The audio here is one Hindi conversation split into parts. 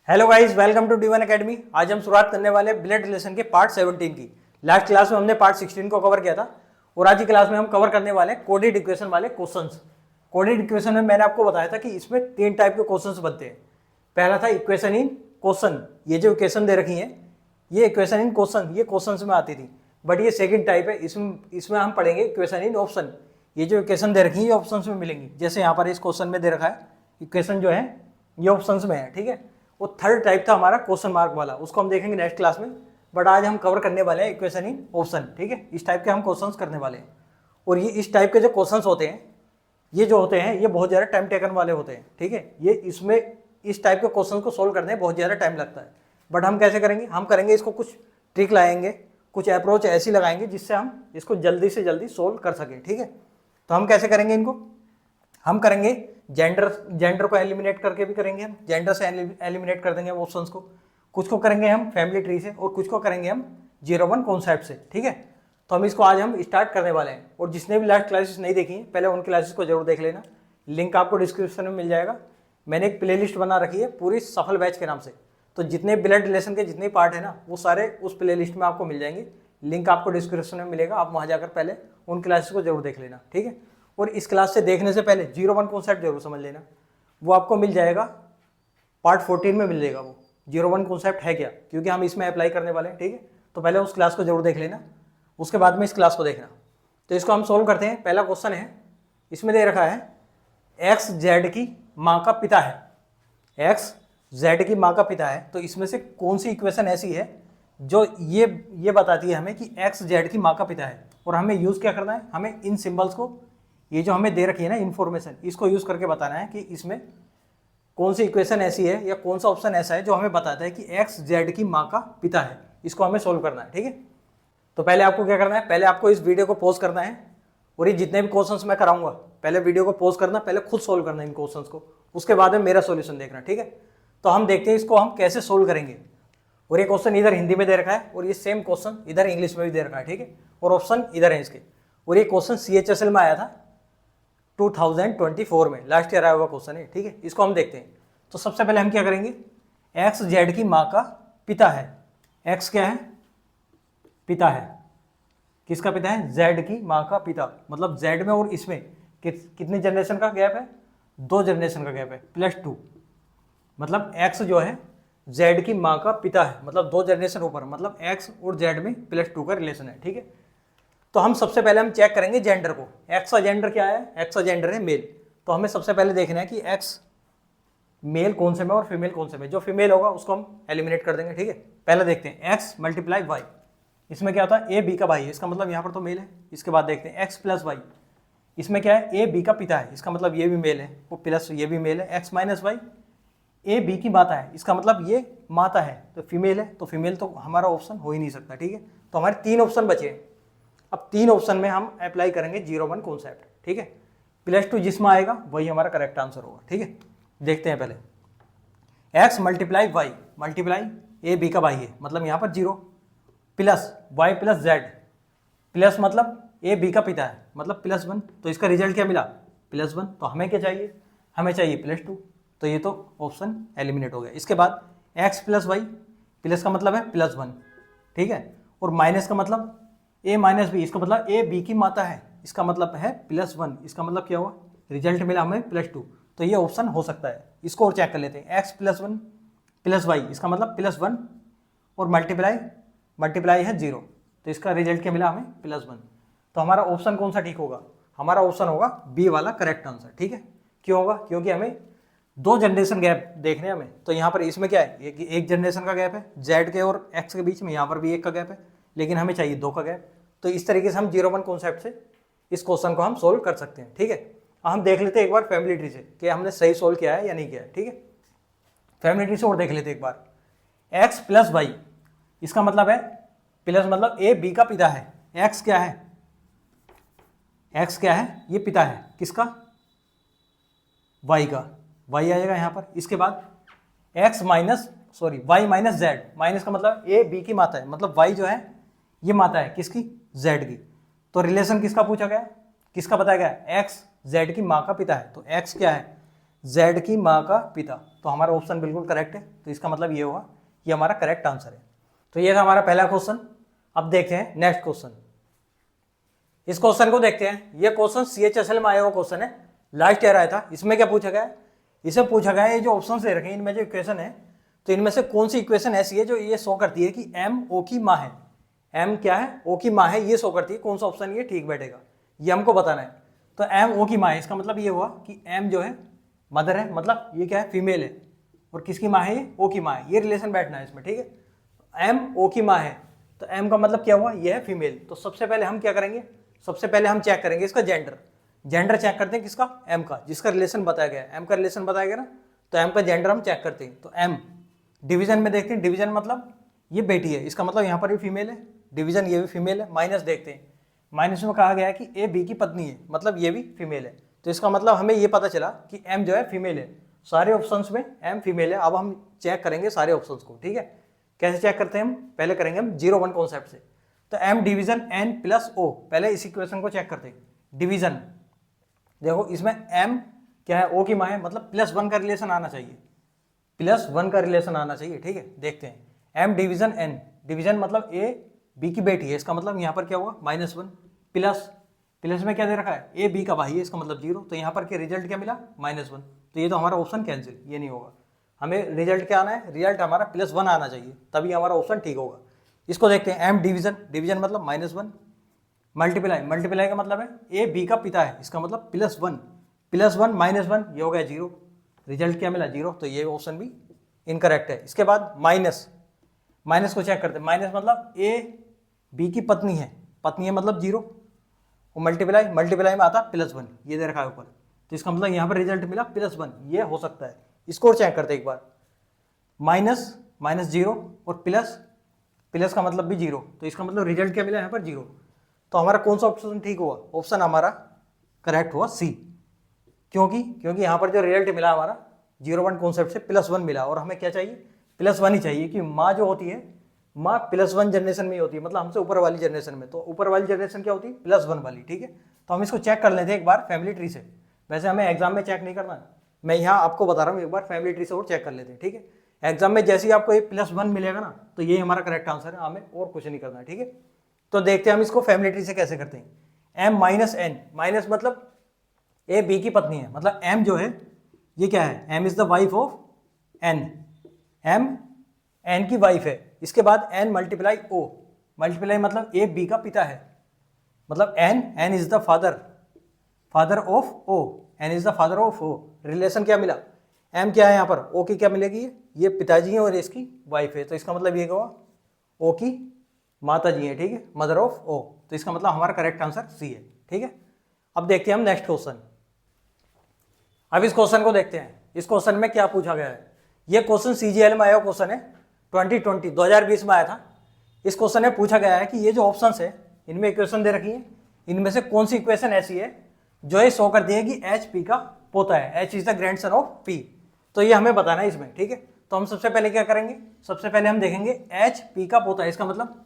Hello guys, welcome to D1 academy. आज हम शुरुआत करने वाले ब्लड रिलेशन के पार्ट 17 की। लास्ट क्लास में हमने पार्ट 16 को कवर किया था और आज की क्लास में हम कवर करने वाले हैं कोडेड इक्वेशन वाले क्वेश्चंस। कोडेड इक्वेशन में मैंने आपको बताया था कि इसमें 3 टाइप के क्वेश्चंस बनते हैं। पहला था इक्वेशन इन क्वेश्चन, ये जो इक्वेशन दे रखी है ये इक्वेशन इन क्वेश्चन, ये क्वेश्चन में आती थी। बट ये सेकेंड टाइप है, इसमें हम पढ़ेंगे इक्वेशन इन ऑप्शन। ये जो इक्वेशन दे रखी है ये ऑप्शन में मिलेंगी। जैसे यहाँ पर इस क्वेश्चन में दे रखा है इक्वेशन जो है ये ऑप्शन में है, ठीक है। वो थर्ड टाइप था हमारा क्वेश्चन मार्क वाला, उसको हम देखेंगे नेक्स्ट क्लास में। बट आज हम कवर करने वाले हैं इक्वेशन इन ऑप्शन, ठीक है। इस टाइप के हम क्वेश्चंस करने वाले हैं और ये इस टाइप के जो क्वेश्चंस होते हैं ये जो होते हैं ये बहुत ज़्यादा टाइम टेकन वाले होते हैं, ठीक है। ये इसमें इस टाइप के क्वेश्चन को सोल्व करने में बहुत ज़्यादा टाइम लगता है। बट हम कैसे करेंगे, हम करेंगे इसको कुछ ट्रिक लाएंगे, कुछ अप्रोच ऐसी लगाएंगे जिससे हम इसको जल्दी से जल्दी सोल्व कर सकें, ठीक है। तो हम कैसे करेंगे इनको, हम करेंगे जेंडर को एलिमिनेट करके भी करेंगे, हम जेंडर से एलिमिनेट कर देंगे ऑप्शंस को। कुछ को करेंगे हम फैमिली ट्री से और कुछ को करेंगे हम 0-1 कॉन्सेप्ट से, ठीक है। तो हम इसको आज हम स्टार्ट करने वाले हैं। और जिसने भी लास्ट क्लासेस नहीं देखी हैं पहले उन क्लासेस को जरूर देख लेना, लिंक आपको डिस्क्रिप्शन में मिल जाएगा। मैंने एक प्लेलिस्ट बना रखी है पूरी सफल बैच के नाम से, तो जितने ब्लड रिलेशन के जितने पार्ट है ना वो सारे उस प्लेलिस्ट में आपको मिल जाएंगे। लिंक आपको डिस्क्रिप्शन में मिलेगा, आप वहाँ जाकर पहले उन क्लासेस को जरूर देख लेना, ठीक है। और इस क्लास से देखने से पहले 0-1 कॉन्सेप्ट जरूर समझ लेना, वो आपको मिल जाएगा पार्ट 14 में मिल जाएगा। वो 0-1 कॉन्सेप्ट है क्या, क्योंकि हम इसमें अप्लाई करने वाले हैं, ठीक है। तो पहले उस क्लास को जरूर देख लेना, उसके बाद में इस क्लास को देखना। तो इसको हम सोल्व करते हैं। पहला क्वेश्चन है, इसमें दे रखा है एक्स जेड की माँ का पिता है, एक्स जेड की माँ का पिता है। तो इसमें से कौन सी इक्वेशन ऐसी है जो ये बताती है हमें कि एक्स जेड की माँ का पिता है। और हमें यूज़ क्या करना है, हमें इन सिंबल्स को, ये जो हमें दे रखी है ना इन्फॉर्मेशन, इसको यूज़ करके बताना है कि इसमें कौन सी इक्वेशन ऐसी है या कौन सा ऑप्शन ऐसा है जो हमें बताता है कि एक्स जेड की माँ का पिता है। इसको हमें सोल्व करना है, ठीक है। तो पहले आपको क्या करना है, पहले आपको इस वीडियो को पॉज करना है और ये जितने भी क्वेश्चंस मैं कराऊंगा पहले वीडियो को पॉज करना, पहले खुद सोल्व करना इन क्वेश्चंस को, उसके बाद में मेरा सोल्यूशन देखना, ठीक है। तो हम देखते हैं इसको हम कैसे सोल्व करेंगे। और ये क्वेश्चन इधर हिंदी में दे रखा है और ये सेम क्वेश्चन इधर इंग्लिश में भी दे रखा है, ठीक है। और ऑप्शन इधर है इसके। और ये क्वेश्चन CHSL में आया था 2024 में, लास्ट ईयर आया हुआ क्वेश्चन है, ठीक है। इसको हम देखते हैं। तो सबसे पहले हम क्या करेंगे, एक्स जेड की माँ का पिता है। एक्स क्या है, पिता है। किसका पिता है, जेड की माँ का पिता। मतलब जेड में और इसमें कितने जनरेशन का गैप है, 2 जनरेशन का गैप है, +2। मतलब एक्स जो है जेड की माँ का पिता है, मतलब 2 जनरेशन ऊपर, मतलब एक्स और जेड में +2 का रिलेशन है, ठीक है। तो हम सबसे पहले हम चेक करेंगे जेंडर को। एक्स का जेंडर क्या है, एक्स का जेंडर है मेल। तो हमें सबसे पहले देखना है कि एक्स मेल कौन से में और फीमेल कौन से में। जो फीमेल होगा उसको हम एलिमिनेट कर देंगे, ठीक है। पहले देखते हैं एक्स मल्टीप्लाई वाई, इसमें क्या होता है ए बी का भाई है, इसका मतलब यहाँ पर तो मेल है। इसके बाद देखते हैं एक्स प्लस वाई, इसमें क्या है ए बी का पिता है, इसका मतलब ये भी मेल है, वो प्लस ये भी मेल है। X minus y, a b की माता है, इसका मतलब ये माता है तो फीमेल है, तो फीमेल तो हमारा ऑप्शन हो ही नहीं सकता, ठीक है। तो हमारे 3 ऑप्शन बचे हैं। अब 3 ऑप्शन में हम अप्लाई करेंगे 0-1 कॉन्सेप्ट, ठीक है। +2 जिसमें आएगा वही हमारा करेक्ट आंसर होगा, ठीक है। देखते हैं पहले x multiply y, multiply a b का भाई है, मतलब यहाँ पर 0 plus y plus z, plus मतलब ए बी का पिता है, मतलब +1। तो इसका रिजल्ट क्या मिला, +1। तो हमें क्या चाहिए, हमें चाहिए +2। तो ये तो ऑप्शन एलिमिनेट हो गया। इसके बाद एक्स प्लस वाई, प्लस का मतलब है +1, ठीक है। और माइनस का मतलब ए माइनस बी, इसका मतलब ए बी की माता है, इसका मतलब है +1। इसका मतलब क्या हुआ, रिजल्ट मिला हमें +2। तो ये ऑप्शन हो सकता है। इसको और चेक कर लेते हैं, एक्स +1 प्लस वाई, इसका मतलब +1 और मल्टीप्लाई है 0, तो इसका रिजल्ट क्या मिला हमें +1। तो हमारा ऑप्शन कौन सा ठीक होगा, हमारा ऑप्शन होगा बी वाला करेक्ट आंसर, ठीक है। क्यों होगा, क्योंकि हमें 2 जनरेशन गैप देखने हैं हमें। तो यहाँ पर इसमें क्या है, एक जनरेशन का गैप है जेड के और एक्स के बीच में, यहाँ पर भी 1 का गैप है, लेकिन हमें चाहिए 2 का गैप। तो इस तरीके से हम 0-1 कॉन्सेप्ट से इस क्वेश्चन को हम सोल्व कर सकते हैं, ठीक है। हम देख लेते हैं एक बार फैमिली ट्री से कि हमने सही सोल्व किया है या नहीं किया है, ठीक है। फैमिली ट्री से और देख लेते हैं एक बार। एक्स प्लस वाई, इसका मतलब है प्लस मतलब ए बी का पिता है। एक्स क्या है, एक्स क्या है, ये पिता है किसका, वाई का, वाई आ जाएगा यहाँ पर। इसके बाद वाई माइनस जेड, माइनस का मतलब ए बी की माता है, मतलब वाई जो है ये माता है किसकी, जेड की। तो रिलेशन किसका पूछा गया, किसका बताया गया, एक्स जेड की माँ का पिता है। तो एक्स क्या है, जेड की माँ का पिता। तो हमारा ऑप्शन बिल्कुल करेक्ट है, तो इसका मतलब ये होगा, ये हमारा करेक्ट आंसर है। तो ये था हमारा पहला क्वेश्चन। अब देखते हैं नेक्स्ट क्वेश्चन। इस क्वेश्चन को देखते हैं। ये क्वेश्चन CHSL में आया हुआ क्वेश्चन है, लास्ट ईयर आया था। इसमें क्या पूछा गया है, इसे पूछा गया है ये जो ऑप्शन दे रखे हैं इनमें जो इक्वेशन है, तो इनमें से कौन सी इक्वेशन ऐसी है जो ये शो करती है कि M O की माँ है। M क्या है, O की माँ है, ये शो करती है। कौन सा ऑप्शन ये ठीक बैठेगा, ये हमको बताना है। तो M O की माँ है, इसका मतलब ये हुआ कि M जो है मदर है, मतलब ये क्या है, फीमेल है। और किसकी माँ है, ये O की माँ है। ये रिलेशन बैठना है इसमें, ठीक है। M O की माँ है, तो M का मतलब क्या हुआ, ये है फीमेल। तो सबसे पहले हम क्या करेंगे, सबसे पहले हम चेक करेंगे इसका जेंडर। जेंडर चेक करते हैं किसका, M का, जिसका रिलेशन बताया गया है। M का रिलेशन बताया गया ना, तो M का जेंडर हम चेक करते हैं। तो M डिवीजन में देखते हैं, डिवीजन मतलब ये बेटी है, इसका मतलब यहाँ पर भी फीमेल है। डिवीजन ये भी फीमेल है। माइनस देखते हैं, माइनस में कहा गया है कि A B की पत्नी है, मतलब ये भी फीमेल है। तो इसका मतलब हमें ये पता चला कि M जो है फीमेल है। सारे ऑप्शंस में M फीमेल है। अब हम चेक करेंगे सारे ऑप्शंस को, ठीक है। कैसे चेक करते हैं हम, पहले करेंगे हम 0-1 कॉन्सेप्ट से। तो M division N plus O, पहले इस इक्वेशन को चेक करते हैं। डिवीजन देखो, इसमें M क्या है, O की माँ है, मतलब +1 का रिलेशन आना चाहिए, +1 का रिलेशन आना चाहिए, ठीक है। देखते हैं M डिवीजन N, डिवीजन मतलब A B की बेटी है, इसका मतलब यहाँ पर क्या हुआ, -1 प्लस में क्या दे रखा है, A B का भाई है, इसका मतलब 0। तो यहाँ पर क्या रिजल्ट क्या मिला, -1। तो ये तो हमारा ऑप्शन कैंसिल, ये नहीं होगा। हमें रिजल्ट क्या आना है, रिजल्ट हमारा +1 आना चाहिए, तभी हमारा ऑप्शन ठीक होगा। इसको देखते हैं। M डिवीजन, डिवीजन मतलब -1, मल्टीप्लाई, मल्टीप्लाई का मतलब है A B का पिता है, इसका मतलब +1 -1 ये हो गया 0। रिजल्ट क्या मिला, 0। तो ये ऑप्शन भी इनकरेक्ट है। इसके बाद माइनस, माइनस को चेक करते हैं। माइनस मतलब A B की पत्नी है, पत्नी है मतलब 0। और मल्टीप्लाई, मल्टीप्लाई में आता +1, ये दे रखा है ऊपर। तो इसका मतलब यहाँ पर रिजल्ट मिला +1, ये हो सकता है। इसको चेक करते एक बार। -0 और प्लस का मतलब भी 0, तो इसका मतलब रिजल्ट क्या मिला यहाँ पर, 0। तो हमारा कौन सा ऑप्शन ठीक हुआ, ऑप्शन हमारा करेक्ट हुआ C। क्योंकि यहाँ पर जो रिजल्ट मिला हमारा 0-1 कॉन्सेप्ट से +1 मिला, और हमें क्या चाहिए, +1 ही चाहिए। कि माँ जो होती है, माँ +1 जनरेशन में ही होती है, मतलब हमसे ऊपर वाली जनरेशन में। तो ऊपर वाली जनरेशन क्या होती है, +1 वाली, ठीक है। तो हम इसको चेक कर लेते हैं एक बार फैमिली ट्री से। वैसे हमें एग्जाम में चेक नहीं करना, मैं यहाँ आपको बता रहा हूँ, एक बार फैमिली ट्री से और चेक कर लेते हैं, ठीक है। एग्जाम में जैसे ही आपको ये +1 मिलेगा ना, तो ये हमारा करेक्ट आंसर है, हमें और कुछ नहीं करना है, ठीक है। तो देखते हैं हम इसको फैमिली ट्री से कैसे करते हैं। M - N, माइनस मतलब A B की पत्नी है, मतलब M जो है ये क्या है, M is the wife of N, M N की वाइफ है। इसके बाद N मल्टीप्लाई O, मल्टीप्लाई मतलब A B का पिता है, मतलब N is the father of O, N is the father of O। Relation क्या मिला, M क्या है यहाँ पर, O की क्या मिलेगी, ये पिताजी है और इसकी वाइफ है। तो इसका मतलब ये हुआ O की माता जी है, ठीक है, मदर ऑफ O। तो इसका मतलब हमारा करेक्ट आंसर C है, ठीक है। अब देखते हैं हम नेक्स्ट क्वेश्चन। अब इस क्वेश्चन को देखते हैं। इस क्वेश्चन में क्या पूछा गया है। ये क्वेश्चन CGL में आया क्वेश्चन है, 2020 में आया था। इस क्वेश्चन में पूछा गया है कि ये जो ऑप्शंस है, इनमें इक्वेशन दे रखी है, इनमें से कौन सी इक्वेशन ऐसी है जो ये शो करती है कि H P का पोता है, H is the grandson of P। तो ये हमें बताना है इसमें, ठीक है। तो हम सबसे पहले क्या करेंगे, सबसे पहले हम देखेंगे H P का पोता है, इसका मतलब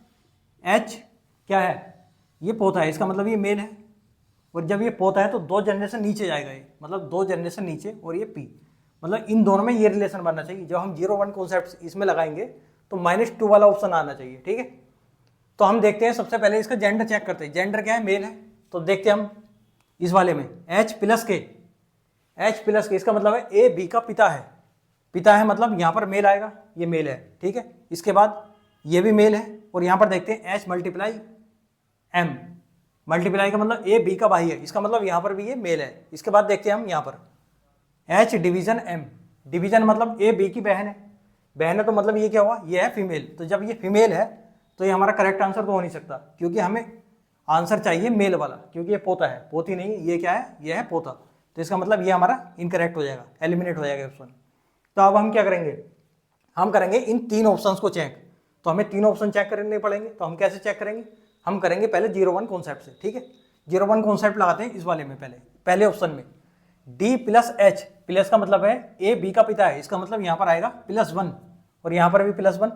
H क्या है, ये पोता है, इसका मतलब ये मेल है। और जब ये पोता है तो 2 जनरेशन नीचे जाएगा ये, मतलब 2 जनरेशन नीचे, और ये P, मतलब इन दोनों में ये रिलेशन बनना चाहिए। जब हम 0-1 कॉन्सेप्ट इसमें लगाएंगे तो -2 वाला ऑप्शन आना चाहिए, ठीक है। तो हम देखते हैं, सबसे पहले इसका जेंडर चेक करते हैं। जेंडर क्या है, मेल है। तो देखते हैं हम इस वाले में H प्लस के, इसका मतलब है A B का पिता है, मतलब यहाँ पर मेल आएगा, ये मेल है, ठीक है। इसके बाद ये भी मेल है, और यहाँ पर देखते हैं H मल्टीप्लाई M, मल्टीप्लाई का मतलब A B का भाई है, इसका मतलब यहाँ पर भी ये मेल है। इसके बाद देखते हैं हम यहाँ पर H डिवीजन M, डिवीजन मतलब A B की बहन है, तो मतलब ये क्या हुआ, ये है फीमेल। तो जब ये फीमेल है तो ये हमारा करेक्ट आंसर तो हो नहीं सकता, क्योंकि हमें आंसर चाहिए मेल वाला, क्योंकि ये पोता है, पोती नहीं, ये क्या है, ये है पोता। तो इसका मतलब ये हमारा इनकरेक्ट हो जाएगा, एलिमिनेट हो जाएगा ऑप्शन। तो अब हम क्या करेंगे, हम करेंगे इन 3 ऑप्शंस को चेक। तो हमें 3 ऑप्शन चेक करने पड़ेंगे। तो हम कैसे चेक करेंगे, हम करेंगे पहले 0-1 कॉन्सेप्ट से, ठीक है। 0-1 कॉन्सेप्ट लगाते हैं इस वाले में, पहले ऑप्शन में D प्लस H, प्लस का मतलब है A B का पिता है, इसका मतलब यहाँ पर आएगा +1, और यहाँ पर भी +1,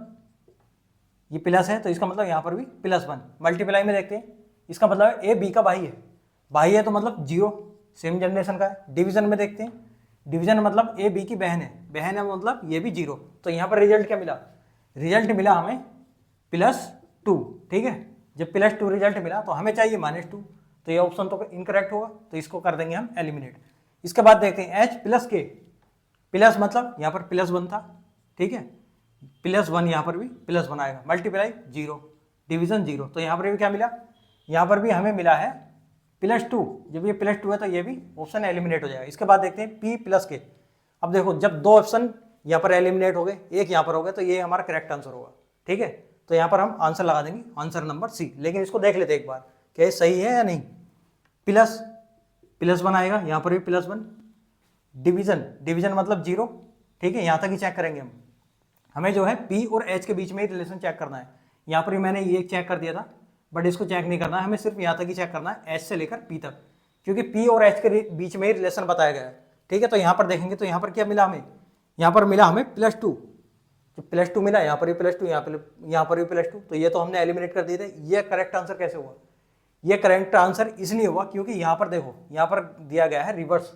ये प्लस है तो इसका मतलब यहाँ पर भी +1। मल्टीप्लाई में देखते हैं, इसका मतलब है A B का भाई है तो मतलब 0, सेम जनरेशन का है। डिवीजन में देखते हैं, डिवीजन मतलब ए बी की बहन है मतलब ये भी 0। तो यहाँ पर रिजल्ट क्या मिला, रिजल्ट मिला हमें +2, ठीक है। जब +2 रिजल्ट मिला तो हमें चाहिए -2, तो ये ऑप्शन तो इनकरेक्ट होगा, तो इसको कर देंगे हम एलिमिनेट। इसके बाद देखते हैं H + K, प्लस मतलब यहाँ पर +1 था, ठीक है, +1 यहाँ पर भी +1 आएगा, मल्टीप्लाई 0, डिवीजन 0, तो यहाँ पर भी क्या मिला, यहाँ पर भी हमें मिला है +2। जब ये +2 है तो ये भी ऑप्शन एलिमिनेट हो जाएगा। इसके बाद देखते हैं P + K। अब देखो जब 2 ऑप्शन यहाँ पर एलिमिनेट हो गए, एक यहाँ पर हो गया, तो ये हमारा करेक्ट आंसर होगा, ठीक है। तो यहाँ पर हम आंसर लगा देंगे, आंसर नंबर सी। लेकिन इसको देख लेते एक बार क्या ये सही है या नहीं। +1 आएगा, यहाँ पर भी +1, डिवीजन मतलब 0, ठीक है, यहाँ तक ही चेक करेंगे हम। हमें जो है P और H के बीच में ही रिलेशन चेक करना है। यहाँ पर भी मैंने ये चेक कर दिया था, बट इसको चेक नहीं करना है, हमें सिर्फ यहाँ तक ही चेक करना है, H से लेकर P तक, क्योंकि P और H के बीच में ही रिलेशन बताया गया है, ठीक है। तो यहाँ पर देखेंगे तो यहाँ पर क्या मिला हमें, यहाँ पर मिला हमें +2, जो +2 मिला, यहाँ पर भी +2, यहाँ पर भी +2, तो ये तो हमने एलिमिनेट कर दिए थे। ये करेक्ट आंसर कैसे हुआ, ये करेक्ट आंसर इसलिए हुआ क्योंकि यहाँ पर देखो, यहाँ पर दिया गया है रिवर्स,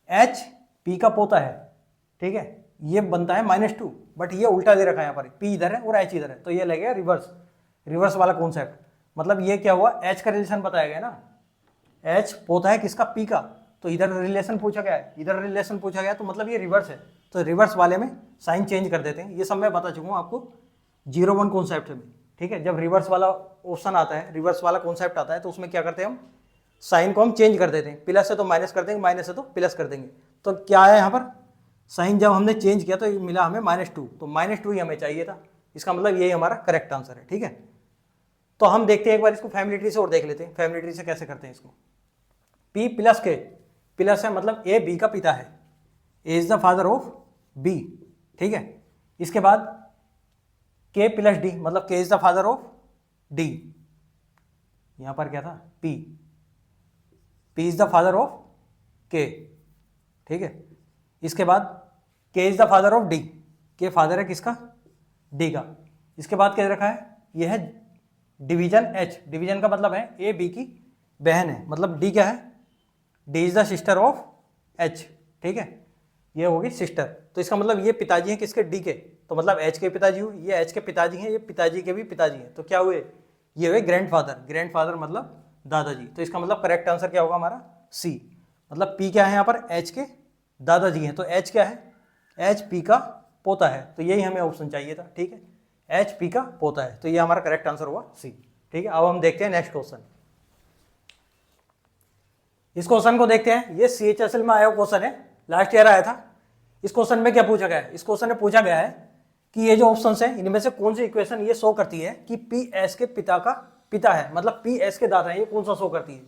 H P का पोता है, ठीक है, ये बनता है -2, बट ये उल्टा दे रखा है, यहाँ पर P इधर है और H इधर है, तो ये लगेगा रिवर्स वाला कॉन्सेप्ट। मतलब ये क्या हुआ, H का रिलेशन बताया गया ना, H पोता है किसका, P का, तो इधर रिलेशन पूछा गया है, इधर रिलेशन पूछा गया, तो मतलब ये रिवर्स है, तो रिवर्स वाले में साइन चेंज कर देते हैं। ये सब मैं बता चुका हूँ आपको 0-1 कॉन्सेप्ट में, ठीक है। जब रिवर्स वाला ऑप्शन आता है, रिवर्स वाला कॉन्सेप्ट आता है, तो उसमें क्या करते हैं हम, साइन को हम चेंज कर देते हैं, प्लस है तो माइनस कर देंगे, माइनस है तो प्लस कर देंगे। तो क्या है यहाँ पर, साइन जब हमने चेंज किया तो मिला हमें -2, तो -2 ही हमें चाहिए था, इसका मतलब यही हमारा करेक्ट आंसर है, ठीक है। तो हम देखते हैं एक बार इसको फैमिली ट्री से और देख लेते हैं, फैमिली ट्री से कैसे करते हैं इसको। P + K, प्लस है मतलब A B का पिता है, A is the father of B, ठीक है। इसके बाद K + D, मतलब K is the father of D, यहां पर क्या था, P is the father of K, ठीक है। इसके बाद K is the father of D, K father है किसका, D का। इसके बाद क्या रखा है, यह है डिवीजन H, डिवीजन का मतलब है A B की बहन है, मतलब D क्या है, D is the sister of H, ठीक है, ये होगी सिस्टर। तो इसका मतलब ये पिताजी हैं किसके, D के, तो मतलब H के पिताजी हुए, ये H के पिताजी हैं, ये पिताजी के भी पिताजी हैं, तो क्या हुए, ये हुए ग्रैंडफादर मतलब दादाजी। तो इसका मतलब करेक्ट आंसर क्या होगा हमारा, C। मतलब P क्या है यहाँ पर, H के दादाजी हैं, तो H क्या है, H P का पोता है, तो यही हमें ऑप्शन चाहिए था, ठीक है, H P का पोता है, तो ये हमारा करेक्ट आंसर हुआ C, ठीक है। अब हम देखते हैं नेक्स्ट क्वेश्चन। इस क्वेश्चन को देखते हैं, ये CHSL में आया क्वेश्चन है, लास्ट ईयर आया था। इस क्वेश्चन में क्या पूछा गया है, इस क्वेश्चन में पूछा गया है कि ये जो ऑप्शंस हैं इनमें से कौन सी इक्वेशन ये शो करती है कि P S के पिता का पिता है, मतलब P S के दादा है, ये कौन सा शो करती है।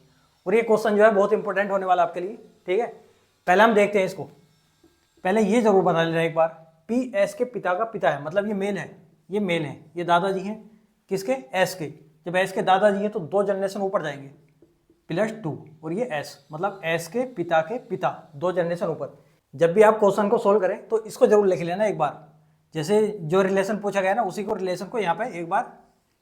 और ये क्वेश्चन जो है बहुत इंपॉर्टेंट होने वाला आपके लिए, ठीक है। पहले हम देखते हैं इसको, पहले ये जरूर बता लेना एक बार, P S के पिता का पिता है, मतलब ये मेल है, ये दादाजी हैं किसके, S के। जब S के दादाजी हैं तो 2 जनरेशन ऊपर जाएंगे, +2, और ये S मतलब S के पिता 2 जनरेशन ऊपर। जब भी आप क्वेश्चन को सोल्व करें तो इसको जरूर लिख लेना एक बार, जैसे जो रिलेशन पूछा गया ना उसी को रिलेशन को यहाँ पे एक बार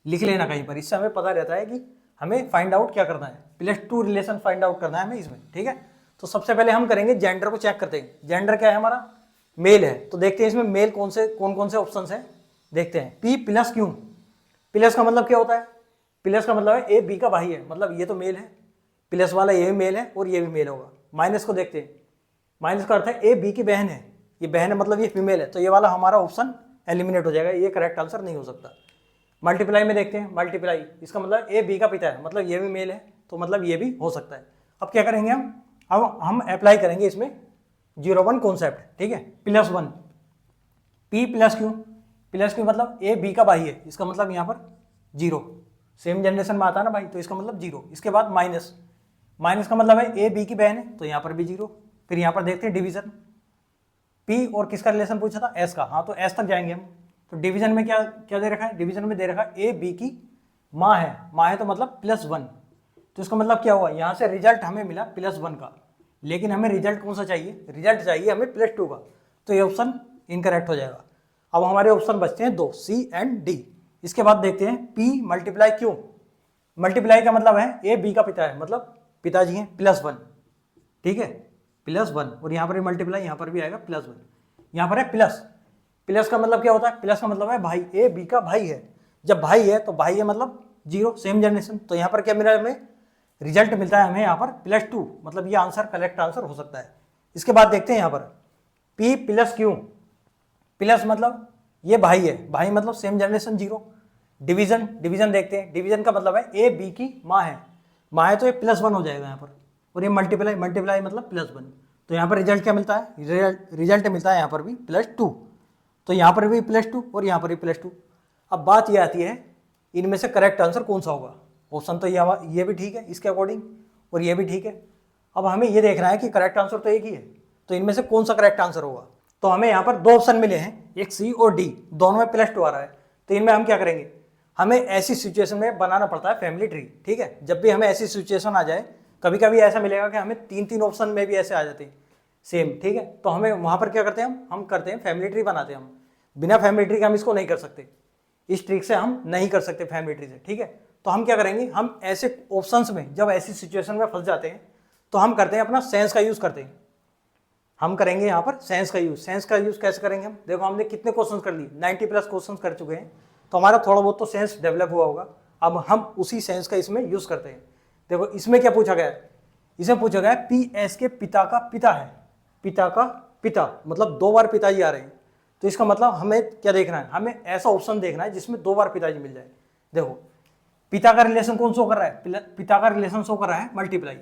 लिख लेना कहीं पर, इससे हमें पता रहता है कि हमें फाइंड आउट क्या करना है, +2 रिलेशन फाइंड आउट करना है हमें इसमें, ठीक है। तो सबसे पहले हम करेंगे जेंडर को चेक करते हैं, जेंडर क्या है हमारा, मेल है, तो देखते हैं इसमें मेल कौन कौन से ऑप्शन है, देखते हैं। P + Q, प्लस का मतलब क्या होता है, प्लस का मतलब है A B का भाई है, मतलब ये तो मेल है, प्लस वाला ये भी मेल है और ये भी मेल होगा। माइनस को देखते हैं, माइनस का अर्थ है A B की बहन है, ये बहन है मतलब ये फीमेल है, तो ये वाला हमारा ऑप्शन एलिमिनेट हो जाएगा, ये करेक्ट आंसर नहीं हो सकता। मल्टीप्लाई में देखते हैं, मल्टीप्लाई इसका मतलब A B का पिता है, मतलब ये भी मेल है, तो मतलब ये भी हो सकता है। अब क्या करेंगे अब हम अप्लाई करेंगे इसमें 0-1 कॉन्सेप्ट, ठीक है। +1 P + Q मतलब A B का भाई है, इसका मतलब यहाँ पर 0, सेम जनरेशन में आता है ना भाई, तो इसका मतलब 0। इसके बाद माइनस का मतलब है A B की बहन है, तो यहाँ पर भी 0। फिर यहाँ पर देखते हैं डिवीजन, P और किसका रिलेशन पूछा था, S का, हाँ तो S तक जाएंगे हम। तो डिवीजन में क्या दे रखा है, डिवीजन में दे रखा है A B की माँ है तो मतलब +1, तो इसका मतलब क्या हुआ, यहाँ से रिजल्ट हमें मिला +1 का, लेकिन हमें रिजल्ट कौन सा चाहिए, रिजल्ट चाहिए हमें +2 का, तो ये ऑप्शन इनकरेक्ट हो जाएगा। अब हमारे ऑप्शन बचते हैं 2, C एंड D। इसके बाद देखते हैं P × Q, मल्टीप्लाई का मतलब है A B का पिता है, मतलब पिताजी हैं, +1, ठीक है। +1 और यहाँ पर मल्टीप्लाई, यहाँ पर भी आएगा +1। यहाँ पर है प्लस, प्लस का मतलब क्या होता है? प्लस का मतलब है भाई, ए बी का भाई है। जब भाई है तो भाई है मतलब 0, सेम जनरेशन। तो यहाँ पर क्या मिला हमें? रिजल्ट मिलता है हमें यहाँ पर +2, मतलब ये आंसर करेक्ट आंसर हो सकता है। इसके बाद देखते हैं यहाँ पर P + Q, प्लस मतलब ये भाई है, भाई मतलब सेम जनरेशन 0। डिवीजन, डिवीजन देखते हैं, डिवीजन का मतलब है ए बी की माँ है, माँ है तो ये +1 हो जाएगा यहाँ पर। और ये मल्टीप्लाई, मल्टीप्लाई मतलब +1। तो यहाँ पर रिजल्ट क्या मिलता है? रिजल्ट मिलता है यहाँ पर भी +2। तो यहाँ पर भी +2 और यहाँ पर भी +2। अब बात ये आती है इनमें से करेक्ट आंसर कौन सा होगा? ऑप्शन तो ये भी ठीक है इसके अकॉर्डिंग और ये भी ठीक है। अब हमें ये देखना है कि करेक्ट आंसर तो एक ही है, तो इनमें से कौन सा करेक्ट आंसर होगा? तो हमें यहाँ पर 2 ऑप्शन मिले हैं, एक सी और डी, दोनों में +2 आ रहा है। तो इनमें हम क्या करेंगे? हमें ऐसी सिचुएशन में बनाना पड़ता है फैमिली ट्री, ठीक है। जब भी हमें ऐसी सिचुएशन आ जाए, कभी कभी ऐसा मिलेगा कि हमें 3 ऑप्शन में भी ऐसे आ जाते हैं सेम, ठीक है। तो हमें वहाँ पर क्या करते हैं, हम करते हैं फैमिली ट्री बनाते हैं। हम बिना फैमिली ट्री के हम इसको नहीं कर सकते, इस ट्रिक से हम नहीं कर सकते फैमिली ट्री से, ठीक है। तो हम क्या करेंगे, हम ऐसे ऑप्शंस में जब ऐसी सिचुएशन में फंस जाते हैं तो हम करते हैं अपना सेंस का यूज़ करते हैं। हम करेंगे यहाँ पर सेंस का यूज़। सेंस का यूज़ कैसे करेंगे हम? देखो हमने कितने क्वेश्चंस कर लिए, 90+ क्वेश्चंस कर चुके हैं, तो हमारा थोड़ा बहुत तो सेंस डेवलप हुआ होगा। अब हम उसी सेंस का इसमें यूज़ करते हैं। देखो इसमें क्या पूछा गया है? इसमें पूछा गया है PS के पिता का पिता है, पिता का पिता मतलब 2 बार पिताजी आ रहे हैं। तो इसका मतलब हमें क्या देखना है? हमें ऐसा ऑप्शन देखना है जिसमें 2 बार पिताजी मिल जाए। देखो पिता का रिलेशन कौन शो कर रहा है? पिता का रिलेशन शो कर रहा है मल्टीप्लाई,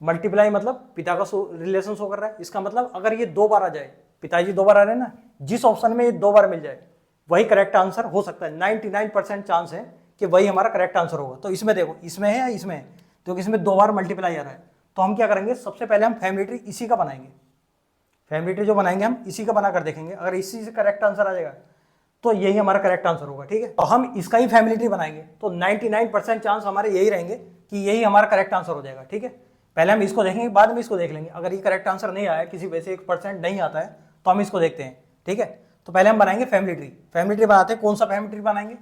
मल्टीप्लाई मतलब पिता का रिलेशन शो कर रहा है। इसका मतलब अगर ये 2 बार आ जाए, पिताजी 2 बार आ रहे हैं ना, जिस ऑप्शन में ये 2 बार मिल जाए वही करेक्ट आंसर हो सकता है। 99% चांस है कि वही हमारा करेक्ट आंसर होगा। तो इसमें देखो, इसमें है या इसमें है? तो इसमें 2 बार मल्टीप्लाई आ रहा है, तो हम क्या करेंगे? सबसे पहले हम फैमिली ट्री इसी का बनाएंगे। फैमिली ट्री जो बनाएंगे हम इसी का बना कर देखेंगे, अगर इसी से करेक्ट आंसर आ जाएगा तो यही हमारा करेक्ट आंसर होगा, ठीक है। तो हम इसका ही फैमिली ट्री बनाएंगे, तो 99% चांस हमारे यही रहेंगे कि यही हमारा करेक्ट आंसर हो जाएगा, ठीक है। पहले हम इसको देखेंगे, बाद में इसको देख लेंगे। अगर ये करेक्ट आंसर नहीं आया, किसी वजह से 1% नहीं आता है, तो हम इसको देखते हैं, ठीक है। तो पहले हम बनाएंगे फैमिली ट्री। फैमिली ट्री बनाते हैं, कौन सा फैमिली ट्री बनाएंगे?